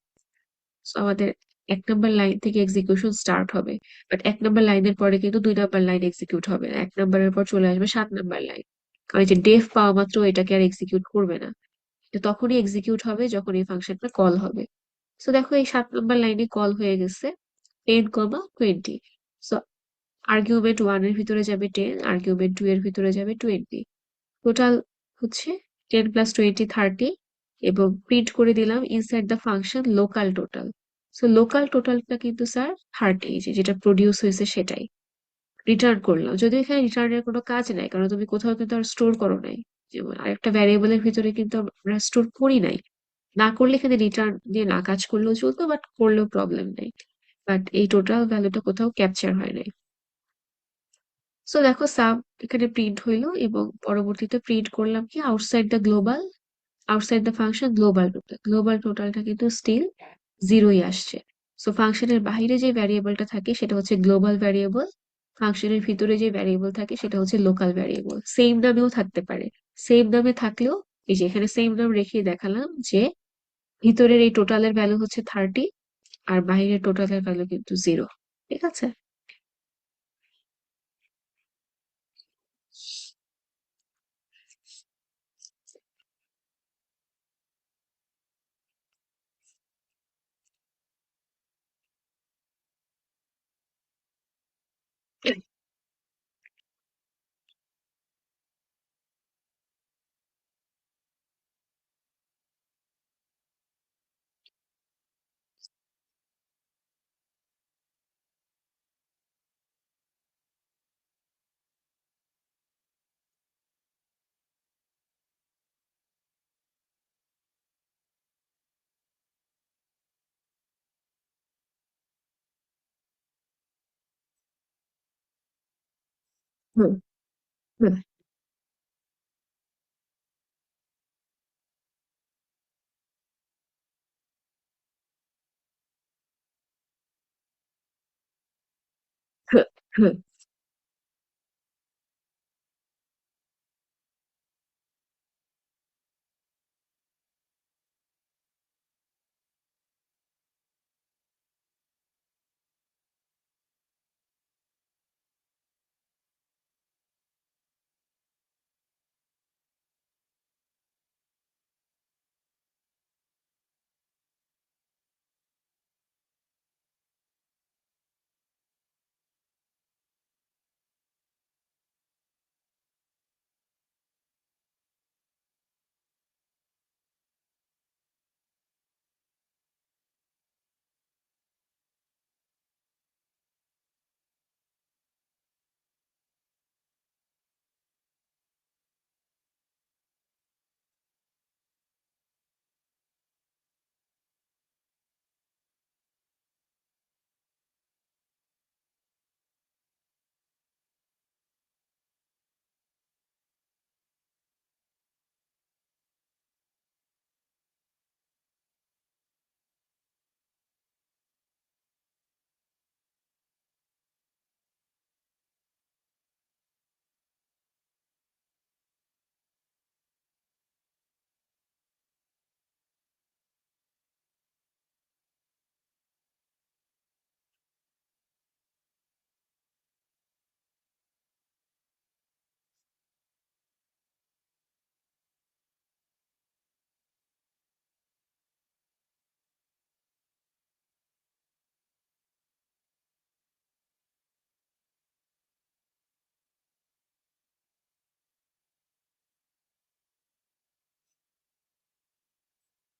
So আমাদের 1 নম্বর লাইন থেকে এক্সিকিউশন স্টার্ট হবে, বাট 1 নম্বর লাইনের পরে কিন্তু 2 নম্বর লাইন এক্সিকিউট হবে না, 1 নম্বরের পর চলে আসবে 7 নম্বর লাইন। কারণ এই যে ডেফ পাওয়া মাত্র এটাকে আর এক্সিকিউট করবে না, এটা তখনই এক্সিকিউট হবে যখন এই ফাংশনটা কল হবে। সো দেখো এই 7 নম্বর লাইনে কল হয়ে গেছে 10, 20। সো আর্গুমেন্ট ওয়ান এর ভিতরে যাবে 10, আর্গুমেন্ট টু এর ভিতরে যাবে 20। টোটাল হচ্ছে 10 + 20 30, এবং প্রিন্ট করে দিলাম inside the function local total. So local টোটালটা কিন্তু স্যার 30, যেটা প্রডিউস হয়েছে সেটাই রিটার্ন করলাম, যদিও এখানে রিটার্নের কোনো কাজ নাই, কারণ তুমি কোথাও কিন্তু আর স্টোর করো নাই। যেমন আরেকটা ভ্যারিয়েবলের ভিতরে কিন্তু আমরা স্টোর করি নাই। না করলে এখানে রিটার্ন দিয়ে না কাজ করলেও চলতো, বাট করলেও প্রবলেম নেই। বাট এই টোটাল ভ্যালুটা কোথাও ক্যাপচার হয় নাই। সো দেখো সাব এখানে প্রিন্ট হইলো, এবং পরবর্তীতে প্রিন্ট করলাম কি outside the global, outside the function global total. Global টোটালটা কিন্তু স্টিল জিরোই আসছে। সো ফাংশনের বাইরে যে ভ্যারিয়েবলটা থাকে সেটা হচ্ছে গ্লোবাল ভ্যারিয়েবল, ফাংশনের ভিতরে যে ভ্যারিয়েবল থাকে সেটা হচ্ছে লোকাল ভ্যারিয়েবল। সেম নামেও থাকতে পারে, সেম নামে থাকলেও এই যে এখানে সেম নাম রেখে দেখালাম যে ভিতরের এই টোটালের ভ্যালু হচ্ছে 30, আর বাইরের টোটালের ভ্যালু কিন্তু 0। ঠিক আছে। হুম, হুম, হুম, হুম।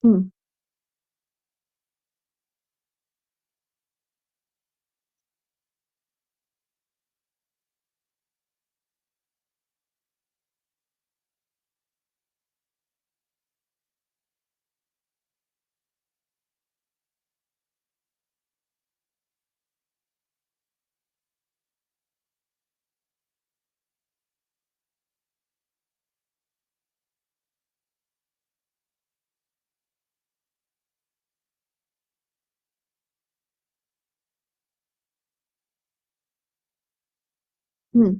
হুম। হুম।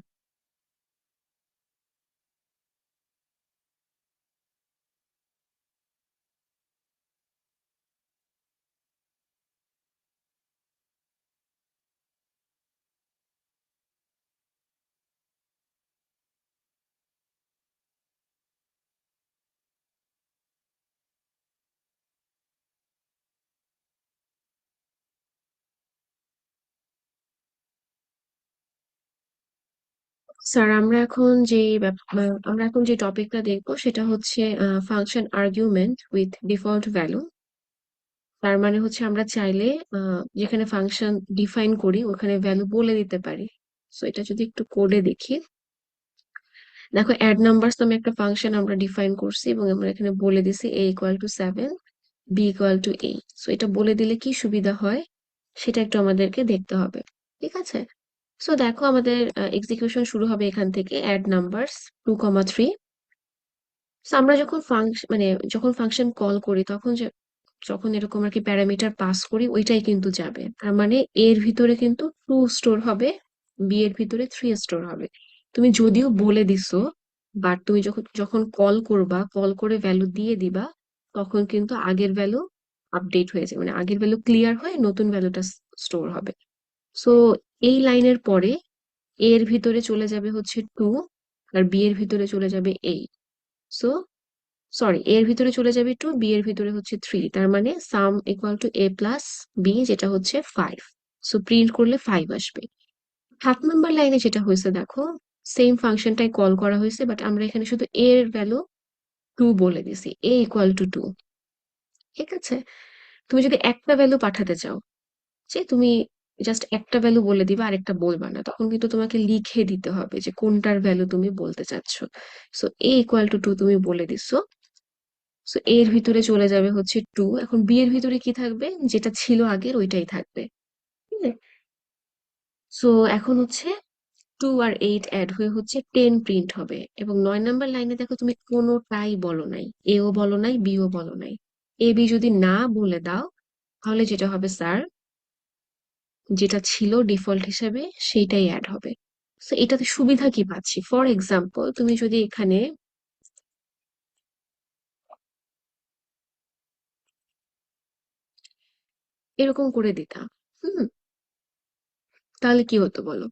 স্যার, আমরা এখন যে টপিকটা দেখবো সেটা হচ্ছে function argument with default value. তার মানে হচ্ছে আমরা চাইলে যেখানে ফাংশন ডিফাইন করি ওখানে ভ্যালু বলে দিতে পারি। সো এটা যদি একটু কোডে দেখি, দেখো অ্যাড নাম্বারস নামে একটা ফাংশন আমরা ডিফাইন করছি এবং আমরা এখানে বলে দিছি a = 7, b = 8। সো এটা বলে দিলে কি সুবিধা হয় সেটা একটু আমাদেরকে দেখতে হবে। ঠিক আছে। সো দেখো আমাদের এক্সিকিউশন শুরু হবে এখান থেকে অ্যাড নাম্বারস 2, 3। সো আমরা যখন ফাংশন কল করি তখন যখন এরকম আর কি প্যারামিটার পাস করি ওইটাই কিন্তু যাবে। তার মানে এর ভিতরে কিন্তু 2 স্টোর হবে, বি এর ভিতরে 3 স্টোর হবে। তুমি যদিও বলে দিছো, বাট তুমি যখন যখন কল করবা, কল করে ভ্যালু দিয়ে দিবা, তখন কিন্তু আগের ভ্যালু আপডেট হয়ে যাবে, মানে আগের ভ্যালু ক্লিয়ার হয়ে নতুন ভ্যালুটা স্টোর হবে। সো এই লাইনের পরে এর ভিতরে চলে যাবে হচ্ছে 2, আর বি এর ভিতরে চলে যাবে 8। সো সরি, এর ভিতরে চলে যাবে 2, বি এর ভিতরে হচ্ছে 3। তার মানে sum = a+b, যেটা হচ্ছে 5। সো প্রিন্ট করলে 5 আসবে। 7 নম্বর লাইনে যেটা হয়েছে দেখো, সেম ফাংশনটাই কল করা হয়েছে, বাট আমরা এখানে শুধু a এর ভ্যালু 2 বলে দিছি, a = 2। ঠিক আছে। তুমি যদি একটা ভ্যালু পাঠাতে চাও, যে তুমি জাস্ট একটা ভ্যালু বলে দিবা আর একটা বলবা না, তখন কিন্তু তোমাকে লিখে দিতে হবে যে কোনটার ভ্যালু তুমি বলতে চাচ্ছ। সো a = 2 তুমি বলে দিছো। সো এর ভিতরে চলে যাবে হচ্ছে 2। এখন বি এর ভিতরে কি থাকবে, যেটা ছিল আগের ওইটাই থাকবে। ঠিক আছে। সো এখন হচ্ছে 2 আর 8 অ্যাড হয়ে হচ্ছে 10 প্রিন্ট হবে। এবং 9 নম্বর লাইনে দেখো তুমি কোনোটাই বলো নাই, এও বলো নাই, বিও বলো নাই। এ বি যদি না বলে দাও, তাহলে যেটা হবে স্যার, যেটা ছিল ডিফল্ট হিসেবে সেইটাই অ্যাড হবে। তো এটাতে সুবিধা কি পাচ্ছি, ফর এক্সাম্পল তুমি যদি এখানে এরকম করে দিতা, হুম, তাহলে কি হতো বলো?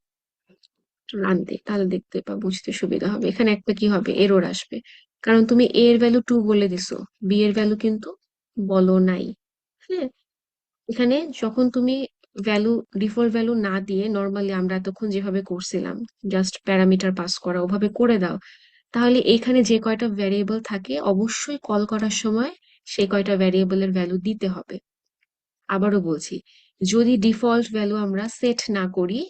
আনতে তাহলে দেখতে বা বুঝতে সুবিধা হবে। এখানে একটা কি হবে, এরর আসবে, কারণ তুমি a এর ভ্যালু 2 বলে দিছো, বি এর ভ্যালু কিন্তু বলো নাই। হ্যাঁ। এখানে যখন তুমি ভ্যালু, ডিফল্ট ভ্যালু না দিয়ে নর্মালি আমরা এতক্ষণ যেভাবে করছিলাম, জাস্ট প্যারামিটার পাস করা, ওভাবে করে দাও, তাহলে এখানে যে কয়টা ভ্যারিয়েবল থাকে অবশ্যই কল করার সময় সেই কয়টা ভ্যারিয়েবলের ভ্যালু দিতে হবে। আবারও বলছি, যদি ডিফল্ট ভ্যালু আমরা সেট না করি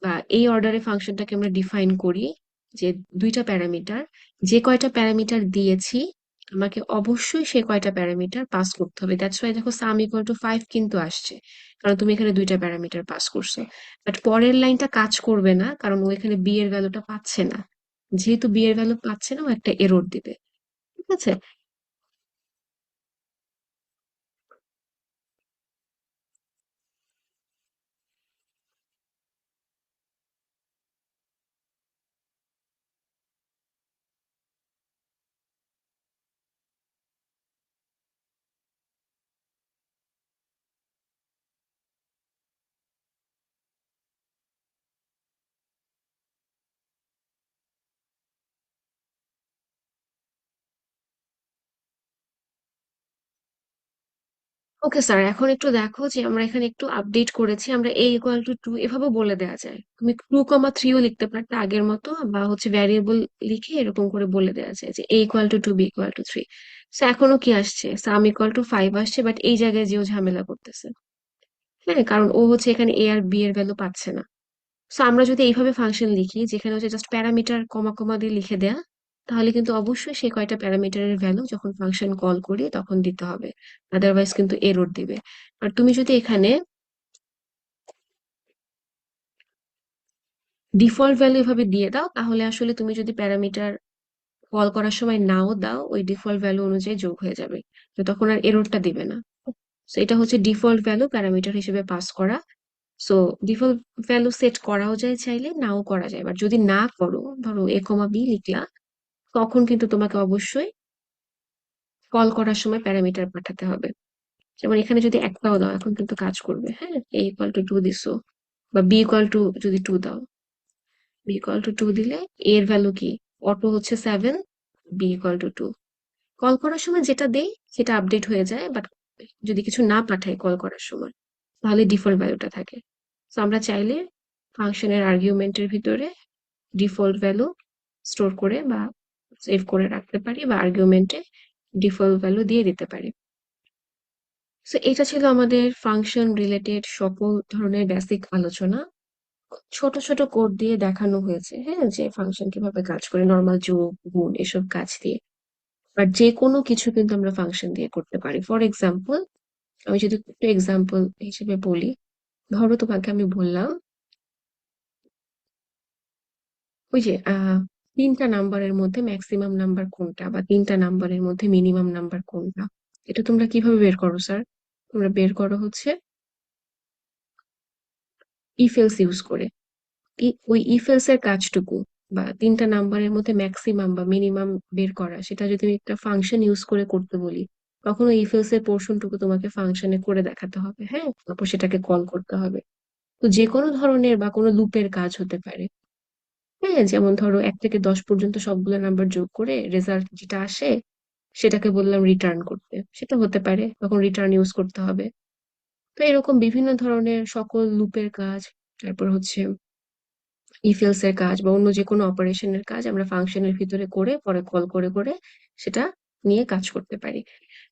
বা এই অর্ডারে ফাংশনটাকে আমরা ডিফাইন করি, যে দুইটা প্যারামিটার, যে কয়টা প্যারামিটার দিয়েছি আমাকে অবশ্যই সে কয়টা প্যারামিটার পাস করতে হবে। দ্যাটস ওয়াই দেখো sum = 5 কিন্তু আসছে, কারণ তুমি এখানে দুইটা প্যারামিটার পাস করছো। বাট পরের লাইনটা কাজ করবে না, কারণ ও এখানে বি এর ভ্যালুটা পাচ্ছে না। যেহেতু বি এর ভ্যালু পাচ্ছে না, ও একটা এরর দিবে। ঠিক আছে। ওকে স্যার, এখন একটু দেখো যে আমরা এখানে একটু আপডেট করেছি, আমরা a = 2 এভাবে বলে দেওয়া যায়। তুমি 2, 3ও লিখতে পারতে আগের মতো, বা হচ্ছে ভ্যারিয়েবল লিখে এরকম করে বলে দেওয়া যায় যে a = 2, b = 3। সো এখনো কি আসছে, সাম ইকুয়াল টু 5 আসছে, বাট এই জায়গায় যেও ঝামেলা করতেছে। হ্যাঁ, কারণ ও হচ্ছে এখানে এ আর বি এর ভ্যালু পাচ্ছে না। সো আমরা যদি এইভাবে ফাংশন লিখি যেখানে হচ্ছে জাস্ট প্যারামিটার কমা কমা দিয়ে লিখে দেয়া, তাহলে কিন্তু অবশ্যই সেই কয়টা প্যারামিটারের ভ্যালু যখন ফাংশন কল করি তখন দিতে হবে, আদারওয়াইজ কিন্তু এরর দিবে। আর তুমি যদি এখানে ডিফল্ট ভ্যালু এভাবে দিয়ে দাও, তাহলে আসলে তুমি যদি প্যারামিটার কল করার সময় নাও দাও, ওই ডিফল্ট ভ্যালু অনুযায়ী যোগ হয়ে যাবে, তো তখন আর এররটা দিবে না। তো এটা হচ্ছে ডিফল্ট ভ্যালু প্যারামিটার হিসেবে পাস করা। সো ডিফল্ট ভ্যালু সেট করাও যায়, চাইলে নাও করা যায়। এবার যদি না করো, ধরো এ কমা বি লিখলা, তখন কিন্তু তোমাকে অবশ্যই কল করার সময় প্যারামিটার পাঠাতে হবে। যেমন এখানে যদি একটাও দাও, এখন কিন্তু কাজ করবে। হ্যাঁ, এ ইকুয়াল টু 2 দিছো, বা বি ইকুয়াল টু যদি 2 দাও, বি ইকুয়াল টু 2 দিলে এ এর ভ্যালু কি, অটো হচ্ছে 7, বি ইকুয়াল টু 2। কল করার সময় যেটা দেই সেটা আপডেট হয়ে যায়, বাট যদি কিছু না পাঠাই কল করার সময়, তাহলে ডিফল্ট ভ্যালুটা থাকে। তো আমরা চাইলে ফাংশনের আর্গুমেন্টের ভিতরে ডিফল্ট ভ্যালু স্টোর করে বা সেভ করে রাখতে পারি, বা আর্গুমেন্টে ডিফল্ট ভ্যালু দিয়ে দিতে পারি। সো এটা ছিল আমাদের ফাংশন রিলেটেড সকল ধরনের বেসিক আলোচনা। ছোট ছোট কোড দিয়ে দেখানো হয়েছে, হ্যাঁ, যে ফাংশন কিভাবে কাজ করে, নর্মাল যোগ গুণ এসব কাজ দিয়ে। বাট যে কোনো কিছু কিন্তু আমরা ফাংশন দিয়ে করতে পারি। ফর এক্সাম্পল, আমি যদি একটু এক্সাম্পল হিসেবে বলি, ধরো তোমাকে আমি বললাম ওই যে 3টা নাম্বারের মধ্যে ম্যাক্সিমাম নাম্বার কোনটা, বা 3টা নাম্বারের মধ্যে মিনিমাম নাম্বার কোনটা। এটা তোমরা কিভাবে বের করো স্যার? তোমরা বের করো হচ্ছে ইফ এলস ইউজ করে। ওই ইফ এলস এর কাজটুকু, বা 3টা নাম্বারের মধ্যে ম্যাক্সিমাম বা মিনিমাম বের করা, সেটা যদি আমি একটা ফাংশন ইউজ করে করতে বলি, তখন ওই ইফ এলস এর পোর্শনটুকু তোমাকে ফাংশনে করে দেখাতে হবে। হ্যাঁ, তারপর সেটাকে কল করতে হবে। তো যে কোনো ধরনের বা কোনো লুপের কাজ হতে পারে। হ্যাঁ, যেমন ধরো 1 থেকে 10 পর্যন্ত সবগুলো নাম্বার যোগ করে রেজাল্ট যেটা আসে সেটাকে বললাম রিটার্ন করতে, সেটা হতে পারে, তখন রিটার্ন ইউজ করতে হবে। তো এরকম বিভিন্ন ধরনের সকল লুপের কাজ, তারপর হচ্ছে ইফ এলস এর কাজ বা অন্য যে কোনো অপারেশনের কাজ আমরা ফাংশনের ভিতরে করে পরে কল করে করে সেটা নিয়ে কাজ করতে পারি।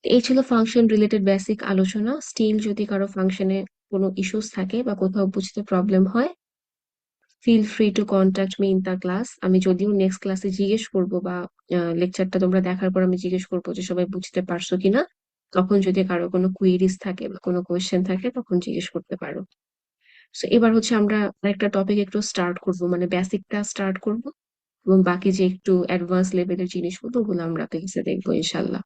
তো এই ছিল ফাংশন রিলেটেড বেসিক আলোচনা। স্টিল যদি কারো ফাংশনে কোনো ইস্যুস থাকে বা কোথাও বুঝতে প্রবলেম হয়, feel free to contact me in the class. আমি যদিও নেক্সট ক্লাসে জিজ্ঞেস করবো, বা লেকচারটা তোমরা দেখার পর আমি জিজ্ঞেস করবো যে সবাই বুঝতে পারছো কিনা। তখন যদি কারো কোনো কুইরিজ থাকে বা কোনো কোয়েশ্চেন থাকে, তখন জিজ্ঞেস করতে পারো। তো এবার হচ্ছে আমরা একটা টপিক একটু স্টার্ট করব, মানে বেসিকটা স্টার্ট করব, এবং বাকি যে একটু অ্যাডভান্স লেভেলের জিনিসগুলো ওগুলো আমরা ক্লাসে দেখবো ইনশাল্লাহ।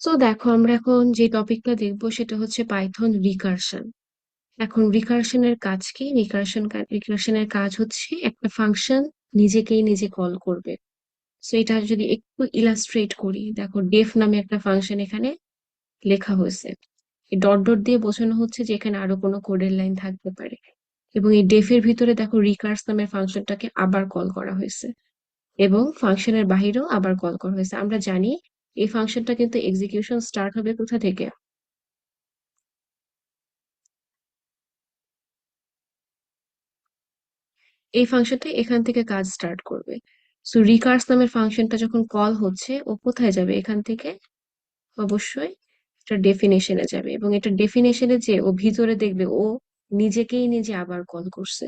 তো দেখো, আমরা এখন যে টপিকটা দেখবো সেটা হচ্ছে পাইথন রিকারশন। এখন রিকারশনের কাজ কি? রিকারশনের কাজ হচ্ছে একটা ফাংশন নিজেকেই নিজে কল করবে। সো এটা যদি একটু ইলাস্ট্রেট করি, দেখো ডেফ নামে একটা ফাংশন এখানে লেখা হয়েছে। এই ডট ডট দিয়ে বোঝানো হচ্ছে যে এখানে আরো কোনো কোডের লাইন থাকতে পারে। এবং এই ডেফের ভিতরে দেখো রিকার্স নামের ফাংশনটাকে আবার কল করা হয়েছে, এবং ফাংশনের বাহিরেও আবার কল করা হয়েছে। আমরা জানি এই ফাংশনটা কিন্তু এক্সিকিউশন স্টার্ট হবে কোথা থেকে? এই ফাংশনটা এখান থেকে কাজ স্টার্ট করবে। সো রিকার্স নামের ফাংশনটা যখন কল হচ্ছে, ও কোথায় যাবে? এখান থেকে অবশ্যই এটা ডেফিনেশনে যাবে, এবং এটা ডেফিনেশনে যে ও ভিতরে দেখবে ও নিজেকেই নিজে আবার কল করছে।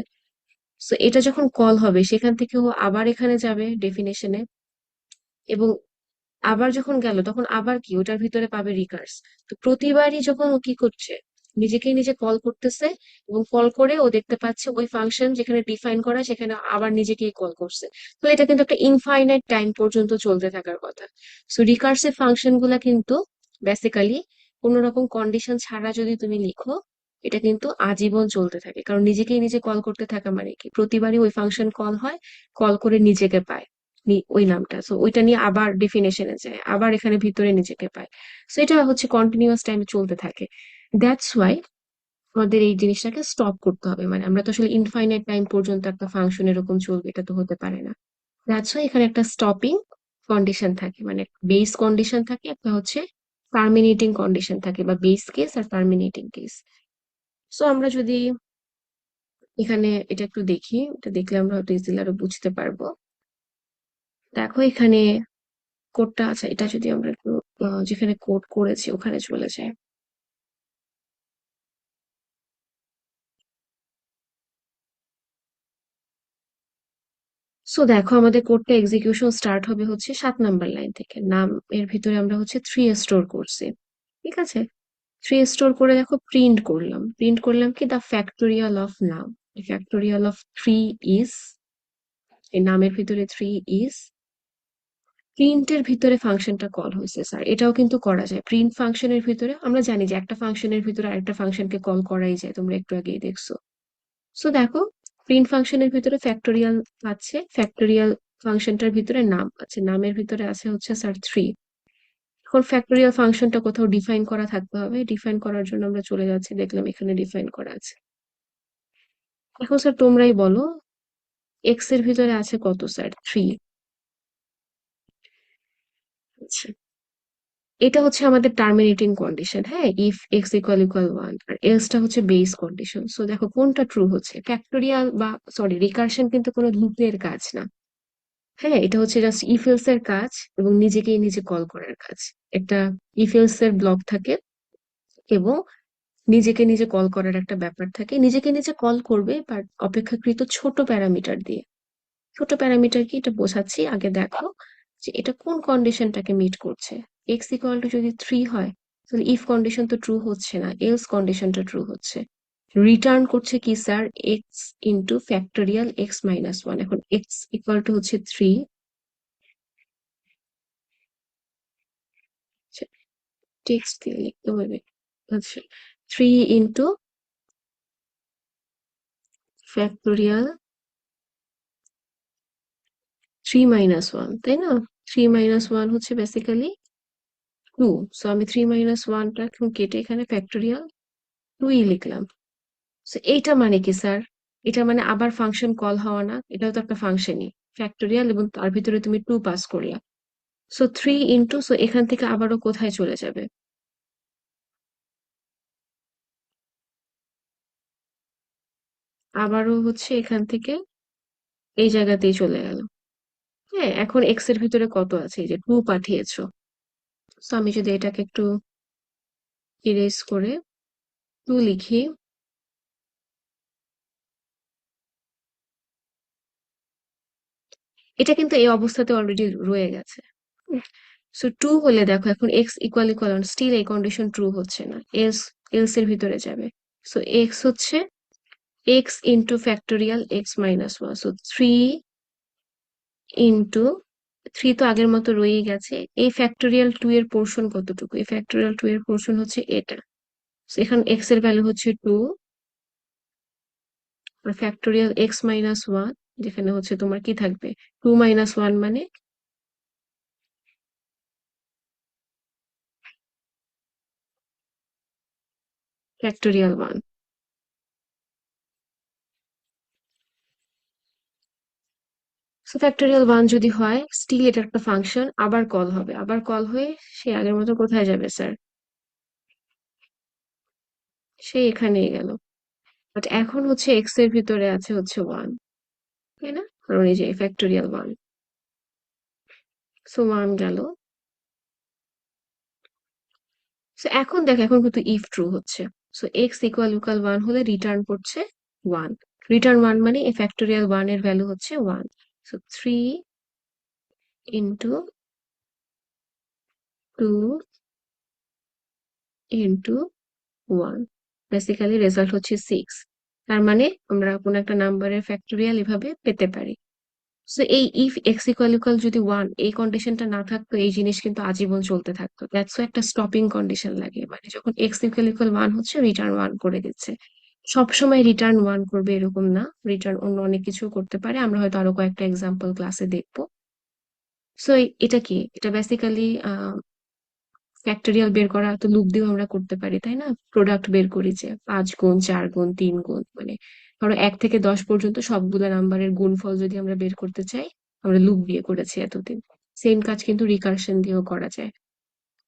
সো এটা যখন কল হবে সেখান থেকে ও আবার এখানে যাবে ডেফিনেশনে, এবং আবার যখন গেল তখন আবার কি ওটার ভিতরে পাবে রিকার্স। তো প্রতিবারই যখন ও কি করছে, নিজেকেই নিজে কল করতেছে, এবং কল করে ও দেখতে পাচ্ছে ওই ফাংশন যেখানে ডিফাইন করা সেখানে আবার নিজেকেই কল করছে। তো এটা কিন্তু একটা ইনফাইনাইট টাইম পর্যন্ত চলতে থাকার কথা। সো রিকার্সিভ ফাংশন গুলা কিন্তু বেসিক্যালি কোনো রকম কন্ডিশন ছাড়া যদি তুমি লিখো, এটা কিন্তু আজীবন চলতে থাকে, কারণ নিজেকেই নিজে কল করতে থাকা মানে কি, প্রতিবারই ওই ফাংশন কল হয়, কল করে নিজেকে পায় ওই নামটা, সো ওইটা নিয়ে আবার ডেফিনেশনে যায়, আবার এখানে ভিতরে নিজেকে পায়। সো এটা হচ্ছে কন্টিনিউয়াস টাইমে চলতে থাকে। দ্যাটস ওয়াই আমাদের এই জিনিসটাকে স্টপ করতে হবে, মানে আমরা তো আসলে ইনফাইনাইট টাইম পর্যন্ত একটা ফাংশন এরকম চলবে, এটা তো হতে পারে না। দ্যাটস ওয়াই এখানে একটা স্টপিং কন্ডিশন থাকে, মানে বেস কন্ডিশন থাকে, একটা হচ্ছে টার্মিনেটিং কন্ডিশন থাকে, বা বেস কেস আর টার্মিনেটিং কেস। সো আমরা যদি এখানে এটা একটু দেখি, এটা দেখলে আমরা হয়তো ইজিলি আরো বুঝতে পারবো। দেখো এখানে কোডটা আছে, এটা যদি আমরা একটু যেখানে কোড করেছি ওখানে চলে যাই। সো দেখো আমাদের কোডটা এক্সিকিউশন স্টার্ট হবে হচ্ছে 7 নাম্বার লাইন থেকে, নাম এর ভিতরে আমরা হচ্ছে 3 স্টোর করছি, ঠিক আছে। 3 স্টোর করে দেখো প্রিন্ট করলাম কি, দ্য ফ্যাক্টোরিয়াল অফ নাম, ফ্যাক্টোরিয়াল অফ 3 ইজ, এই নামের ভিতরে 3 ইজ, প্রিন্টের ভিতরে ফাংশনটা কল হয়েছে স্যার, এটাও কিন্তু করা যায়। প্রিন্ট ফাংশনের ভিতরে আমরা জানি যে একটা ফাংশনের ভিতরে আরেকটা ফাংশনকে কল করাই যায়, তোমরা একটু আগেই দেখছো। সো দেখো প্রিন্ট ফাংশনের ভিতরে ফ্যাক্টোরিয়াল আছে, ফ্যাক্টোরিয়াল ফাংশনটার ভিতরে নাম আছে, নামের ভিতরে আছে হচ্ছে স্যার 3। এখন ফ্যাক্টোরিয়াল ফাংশনটা কোথাও ডিফাইন করা থাকতে হবে, ডিফাইন করার জন্য আমরা চলে যাচ্ছি, দেখলাম এখানে ডিফাইন করা আছে। এখন স্যার তোমরাই বলো, এক্স এর ভিতরে আছে কত স্যার, 3। আচ্ছা, এটা হচ্ছে আমাদের টার্মিনেটিং কন্ডিশন, হ্যাঁ, ইফ এক্স ইকুয়াল ইকুয়াল 1, আর এলসটা হচ্ছে বেস কন্ডিশন। সো দেখো কোনটা ট্রু হচ্ছে, ফ্যাক্টোরিয়াল বা সরি রিকারশন কিন্তু কোনো লুপের কাজ না, হ্যাঁ, এটা হচ্ছে জাস্ট ইফ এলস এর কাজ এবং নিজেকেই নিজে কল করার কাজ। একটা ইফ এলস এর ব্লক থাকে এবং নিজেকে নিজে কল করার একটা ব্যাপার থাকে, নিজেকে নিজে কল করবে বাট অপেক্ষাকৃত ছোট প্যারামিটার দিয়ে। ছোট প্যারামিটার কি, এটা বোঝাচ্ছি, আগে দেখো যে এটা কোন কন্ডিশনটাকে মিট করছে। এক্স ইকুয়াল টু যদি 3 হয়, তাহলে ইফ কন্ডিশন তো ট্রু হচ্ছে না, এলস কন্ডিশনটা ট্রু হচ্ছে। রিটার্ন করছে কি sir, x into factorial x-1। এখন এক্স ইকুয়াল টু হচ্ছে 3, টেক্সট দিয়ে লিখতে হবে। আচ্ছা, 3 ইন্টু ফ্যাক্টোরিয়াল 3-1, তাই না? 3-1 হচ্ছে বেসিক্যালি 2। সো আমি 3-1টা এখন কেটে এখানে ফ্যাক্টোরিয়াল 2ই লিখলাম। সো এইটা মানে কি স্যার, এটা মানে আবার ফাংশন কল হওয়া না, এটাও তো একটা ফাংশনই, ফ্যাক্টোরিয়াল, এবং তার ভিতরে তুমি 2 পাস করলা। সো 3 ইন্টু, সো এখান থেকে আবারও কোথায় চলে যাবে, আবারও হচ্ছে এখান থেকে এই জায়গাতেই চলে গেল। হ্যাঁ, এখন এক্স এর ভিতরে কত আছে, এই যে 2 পাঠিয়েছো। তো আমি যদি এটাকে একটু ইরেজ করে 2 লিখি, এটা কিন্তু এই অবস্থাতে অলরেডি রয়ে গেছে। সো 2 হলে দেখো এখন এক্স ইকুয়াল ইকুয়াল স্টিল এই কন্ডিশন ট্রু হচ্ছে না, এলস, এলস এর ভিতরে যাবে। সো এক্স হচ্ছে x into factorial x-1, so 3 তো আগের মতো রয়েই গেছে। এই ফ্যাক্টোরিয়াল 2 এর পোর্শন কতটুকু, এই ফ্যাক্টোরিয়াল 2 এর পোর্শন হচ্ছে এটা। So এখানে এক্স এর ভ্যালু হচ্ছে 2, আর ফ্যাক্টোরিয়াল x-1 যেখানে হচ্ছে তোমার কি থাকবে, 2-1 মানে ফ্যাক্টোরিয়াল 1। সো ফ্যাক্টোরিয়াল 1 যদি হয়, স্টিল এটা একটা ফাংশন, আবার কল হবে, আবার কল হয়ে সে আগের মতো কোথায় যাবে স্যার, সে এখানেই গেল। বাট এখন হচ্ছে এক্স এর ভিতরে আছে হচ্ছে 1, তাই না, কারণ এই যে ফ্যাক্টোরিয়াল 1। সো 1 গেল। সো এখন দেখ, এখন কিন্তু ইফ ট্রু হচ্ছে। সো এক্স ইকুয়াল ইকুয়াল 1 হলে রিটার্ন করছে 1। রিটার্ন 1 মানে এই ফ্যাক্টোরিয়াল 1 এর ভ্যালু হচ্ছে 1। So 3 into 2 into 1, basically result হচ্ছে 6। তার মানে আমরা কোনো একটা নাম্বারের ফ্যাক্টোরিয়াল এভাবে পেতে পারি। তো এই ইফ এক্স ইকুয়াল ইকুয়াল যদি ওয়ান, এই কন্ডিশনটা না থাকতো এই জিনিস কিন্তু আজীবন চলতে থাকতো। দ্যাটস একটা স্টপিং কন্ডিশন লাগে, মানে যখন এক্স ইকুয়াল ইকুয়াল ওয়ান হচ্ছে রিটার্ন ওয়ান করে দিচ্ছে। সবসময় রিটার্ন ওয়ান করবে এরকম না, রিটার্ন অন্য অনেক কিছু করতে পারে, আমরা হয়তো আরো কয়েকটা এক্সাম্পল ক্লাসে দেখবো। সো এটা কি, এটা বেসিক্যালি ফ্যাক্টরিয়াল বের করা তো লুপ দিয়েও আমরা করতে পারি, তাই না? প্রোডাক্ট বের করি যে 5 গুণ, 4 গুণ, 3 গুণ, মানে ধরো 1 থেকে 10 পর্যন্ত সবগুলো নাম্বারের গুণফল যদি আমরা বের করতে চাই, আমরা লুপ দিয়ে করেছি এতদিন। সেম কাজ কিন্তু রিকারশন দিয়েও করা যায়।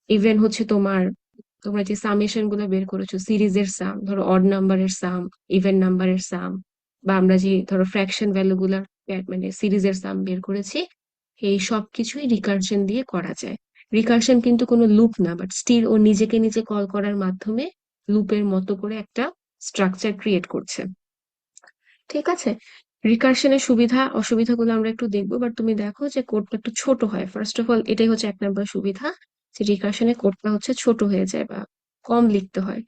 ইভেন হচ্ছে তোমরা যে সামেশন গুলো বের করেছো, সিরিজের সাম, ধরো অড নাম্বারের সাম, ইভেন নাম্বারের সাম, বা আমরা যে ধরো ফ্র্যাকশন ভ্যালু গুলার মানে সিরিজের সাম বের করেছি, এই সব কিছুই রিকারশন দিয়ে করা যায়। রিকারশন কিন্তু কোনো লুপ না, বাট স্টিল ও নিজেকে নিজে কল করার মাধ্যমে লুপের মতো করে একটা স্ট্রাকচার ক্রিয়েট করছে। ঠিক আছে, রিকারশনের সুবিধা অসুবিধাগুলো আমরা একটু দেখবো, বাট তুমি দেখো যে কোডটা একটু ছোট হয়। ফার্স্ট অফ অল এটাই হচ্ছে 1 নম্বর সুবিধা, যে রিকারশনে কোডটা হচ্ছে ছোট হয়ে যায় বা কম লিখতে হয়।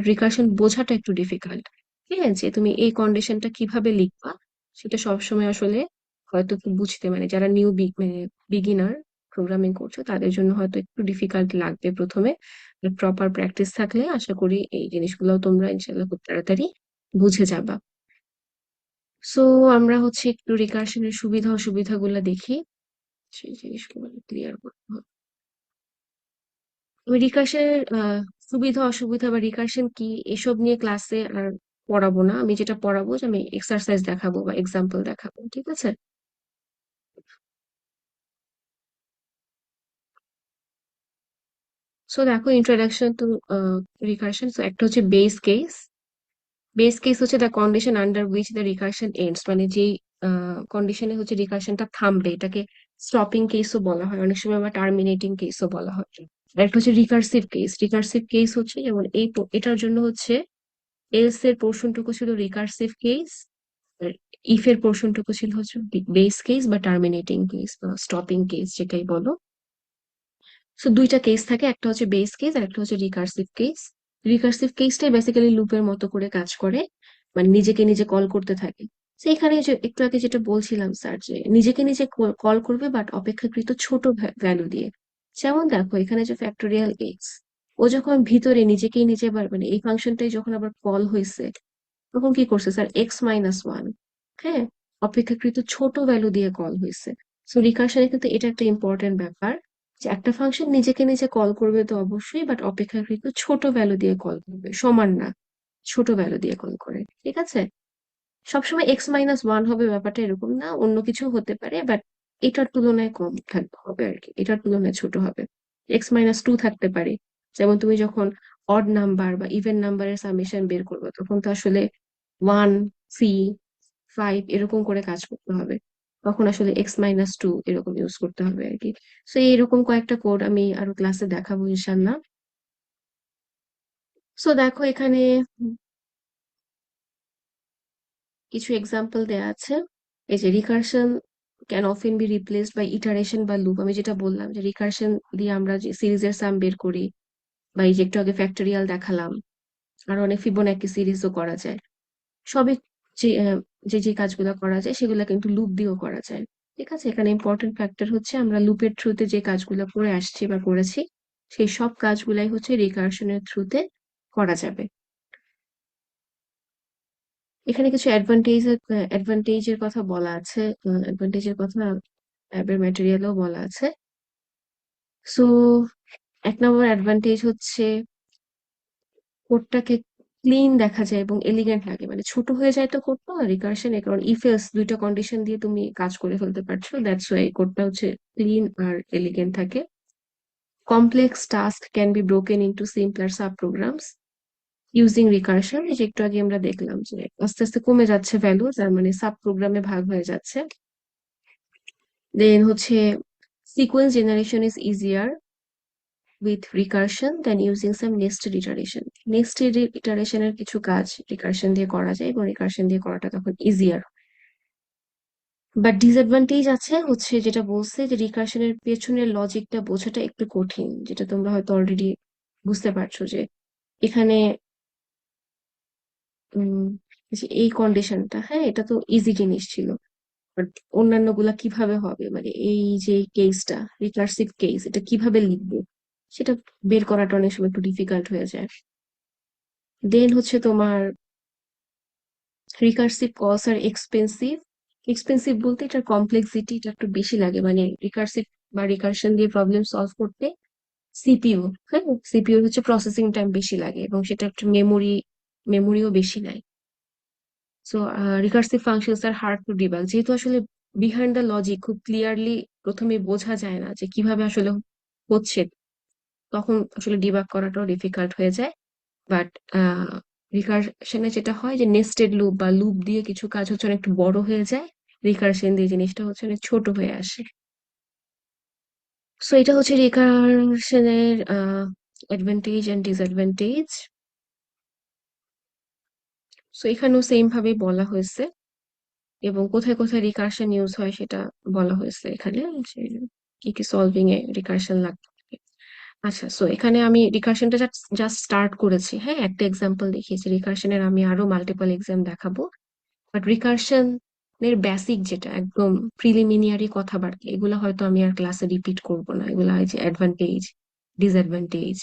রিকারশন বোঝাটা একটু ডিফিকাল্ট। ঠিক আছে, যে তুমি এই কন্ডিশনটা কিভাবে লিখবা সেটা সবসময় আসলে হয়তো একটু বুঝতে, মানে যারা মানে বিগিনার প্রোগ্রামিং করছো তাদের জন্য হয়তো একটু ডিফিকাল্ট লাগবে প্রথমে। প্রপার প্র্যাকটিস থাকলে আশা করি এই জিনিসগুলো তোমরা ইনশাল্লাহ খুব তাড়াতাড়ি বুঝে যাবা। সো আমরা হচ্ছে একটু রিকারশনের সুবিধা অসুবিধাগুলো দেখি, সেই জিনিসগুলো ক্লিয়ার করতে হবে। আমি রিকারশনের সুবিধা অসুবিধা বা রিকারশন কি এসব নিয়ে ক্লাসে আর পড়াবো না। আমি যেটা পড়াবো যে আমি এক্সারসাইজ দেখাবো বা এক্সাম্পল দেখাবো, ঠিক আছে? সো দেখো, ইন্ট্রোডাকশন টু রিকারশন। সো একটা হচ্ছে বেস কেস। বেস কেস হচ্ছে the condition under which the recursion ends, মানে যেই কন্ডিশনে হচ্ছে রিকারশনটা থামবে, এটাকে স্টপিং কেসও বলা হয়, অনেক সময় আবার টার্মিনেটিং কেসও বলা হয়। আর একটা হচ্ছে রিকার্সিভ কেস। রিকার্সিভ কেস হচ্ছে যেমন এটার জন্য হচ্ছে এলস এর পোর্শনটুকু ছিল রিকার্সিভ কেস, আর ইফ এর পোর্শনটুকু ছিল হচ্ছে বেস কেস বা টার্মিনেটিং কেস বা স্টপিং কেস, যেটাই বলো। সো দুইটা কেস থাকে, একটা হচ্ছে বেস কেস আর একটা হচ্ছে রিকার্সিভ কেস। রিকার্সিভ কেসটাই বেসিক্যালি লুপের মতো করে কাজ করে, মানে নিজেকে নিজে কল করতে থাকে। সেইখানে যে একটু আগে যেটা বলছিলাম স্যার, যে নিজেকে নিজে কল করবে বাট অপেক্ষাকৃত ছোট ভ্যালু দিয়ে। যেমন দেখো এখানে যে ফ্যাক্টোরিয়াল এক্স, ও যখন ভিতরে নিজেকেই নিজে মানে এই ফাংশনটাই যখন আবার কল হয়েছে, তখন কি করছে স্যার? x-1, হ্যাঁ, অপেক্ষাকৃত ছোট ভ্যালু দিয়ে কল হয়েছে। সো রিকার্শনে কিন্তু এটা একটা ইম্পর্টেন্ট ব্যাপার, যে একটা ফাংশন নিজেকে নিজে কল করবে তো অবশ্যই, বাট অপেক্ষাকৃত ছোট ভ্যালু দিয়ে কল করবে, সমান না, ছোট ভ্যালু দিয়ে কল করে। ঠিক আছে, সবসময় x-1 হবে ব্যাপারটা এরকম না, অন্য কিছু হতে পারে, বাট এটার তুলনায় কম থাকবে হবে আর কি, এটার তুলনায় ছোট হবে। x-2 থাকতে পারে, যেমন তুমি যখন অড নাম্বার বা ইভেন নাম্বারের সামেশন বের করবে তখন তো আসলে 1, 3, 5 এরকম করে কাজ করতে হবে, তখন আসলে x-2 এরকম ইউজ করতে হবে আর কি। তো এইরকম কয়েকটা কোড আমি আরো ক্লাসে দেখাবো ইনশাল্লাহ। সো দেখো এখানে কিছু এক্সাম্পল দেয়া আছে। এই যে recursion can often be replaced by iteration বা লুপ, আমি যেটা বললাম যে রিকারশন দিয়ে আমরা যে সিরিজের সাম বের করি, বা এই যে একটু আগে ফ্যাক্টরিয়াল দেখালাম, আর অনেক ফিবোনাকি সিরিজও করা যায়। সবই যে যে যে কাজগুলো করা যায় সেগুলো কিন্তু লুপ দিয়েও করা যায়। ঠিক আছে, এখানে ইম্পর্টেন্ট ফ্যাক্টর হচ্ছে আমরা লুপের থ্রুতে যে কাজগুলো করে আসছি বা করেছি, সেই সব কাজগুলাই হচ্ছে রিকারশনের থ্রুতে করা যাবে। এখানে কিছু অ্যাডভান্টেজের কথা বলা আছে, অ্যাডভান্টেজের কথা অ্যাবের ম্যাটেরিয়ালেও বলা আছে। সো 1 নম্বর অ্যাডভান্টেজ হচ্ছে কোডটাকে ক্লিন দেখা যায় এবং এলিগেন্ট লাগে, মানে ছোট হয়ে যায় তো কোডটা রিকারশনে, কারণ ইফ এলস দুইটা কন্ডিশন দিয়ে তুমি কাজ করে ফেলতে পারছো, দ্যাটস ওয়াই কোডটা হচ্ছে ক্লিন আর এলিগেন্ট থাকে। Complex task can be broken into simpler sub programs using recursion. এই যে একটু আগে আমরা দেখলাম যে আস্তে আস্তে কমে যাচ্ছে ভ্যালু, তার মানে সাব প্রোগ্রামে ভাগ হয়ে যাচ্ছে। দেন হচ্ছে sequence generation is easier with recursion than using some nested iteration. Nested ইটারেশনের কিছু কাজ রিকারশন দিয়ে করা যায় এবং রিকারশন দিয়ে করাটা তখন ইজিয়ার। বাট ডিসঅ্যাডভান্টেজ আছে হচ্ছে, যেটা বলছে যে রিকারশনের পেছনের লজিকটা বোঝাটা একটু কঠিন, যেটা তোমরা হয়তো অলরেডি বুঝতে পারছো যে এখানে উম যে এই কন্ডিশনটা, হ্যাঁ, এটা তো ইজি জিনিস ছিল, বাট অন্যান্য গুলা কিভাবে হবে, মানে এই যে কেসটা রিকার্সিভ কেস, এটা কিভাবে লিখবো সেটা বের করাটা অনেক সময় একটু ডিফিকাল্ট হয়ে যায়। দেন হচ্ছে তোমার রিকার্সিভ কলস আর এক্সপেন্সিভ। এক্সপেন্সিভ বলতে এটার কমপ্লেক্সিটি এটা একটু বেশি লাগে, মানে রিকার্সিভ বা রিকার্শন দিয়ে প্রবলেম সলভ করতে সিপিইউ, হ্যাঁ, সিপিইউ হচ্ছে প্রসেসিং টাইম বেশি লাগে এবং সেটা একটু মেমোরিও বেশি নেয়। So recursive functions are hard to debug, যেহেতু আসলে বিহাইন্ড দ্য লজিক খুব ক্লিয়ারলি প্রথমে বোঝা যায় না যে কিভাবে আসলে হচ্ছে, তখন আসলে ডিবাগ করাটাও ডিফিকাল্ট হয়ে যায়। বাট রিকারশনে যেটা হয় যে নেস্টেড লুপ বা লুপ দিয়ে কিছু কাজ হচ্ছে অনেক একটু বড় হয়ে যায়, রিকারশন দিয়ে জিনিসটা হচ্ছে অনেক ছোট হয়ে আসে। সো এটা হচ্ছে রিকারশনের অ্যাডভান্টেজ এন্ড ডিসঅ্যাডভান্টেজ। সো এখানেও সেম ভাবে বলা হয়েছে, এবং কোথায় কোথায় রিকারশন ইউজ হয় সেটা বলা হয়েছে এখানে, যে কি কি সলভিং এ রিকারশন লাগবে। আচ্ছা, সো এখানে আমি রিকারশনটা জাস্ট স্টার্ট করেছি, হ্যাঁ, একটা এক্সাম্পল দেখিয়েছি। রিকারশনের আমি আরো মাল্টিপল এক্সাম দেখাবো। বাট রিকারশন এর বেসিক যেটা একদম প্রিলিমিনারি কথাবার্তা, এগুলো হয়তো আমি আর ক্লাসে রিপিট করব না। এগুলো হয় যে অ্যাডভান্টেজ, ডিসঅ্যাডভান্টেজ,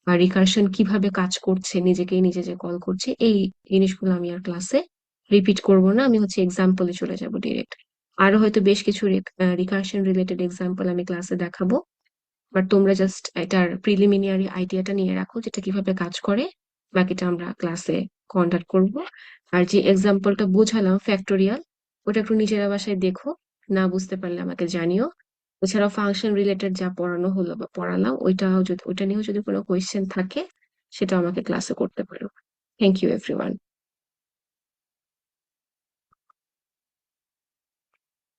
বা রিকারশন কিভাবে কাজ করছে, নিজেকেই নিজে যে কল করছে, এই জিনিসগুলো আমি আর ক্লাসে রিপিট করব না। আমি হচ্ছে এক্সাম্পলে চলে যাব ডিরেক্ট। আরো হয়তো বেশ কিছু রিকারশন রিলেটেড এক্সাম্পল আমি ক্লাসে দেখাবো। বাট তোমরা জাস্ট এটার প্রিলিমিনারি আইডিয়াটা নিয়ে রাখো, যেটা কিভাবে কাজ করে। বাকিটা আমরা ক্লাসে কন্ডাক্ট করব। আর যে এক্সাম্পলটা বোঝালাম ফ্যাক্টোরিয়াল, ওটা একটু নিজেরা বাসায় দেখো, না বুঝতে পারলে আমাকে জানিও। এছাড়াও ফাংশন রিলেটেড যা পড়ানো হলো বা পড়ালাম, ওইটা নিয়েও যদি কোনো কোয়েশ্চেন থাকে সেটা আমাকে ক্লাসে করতে পারো। Thank you everyone.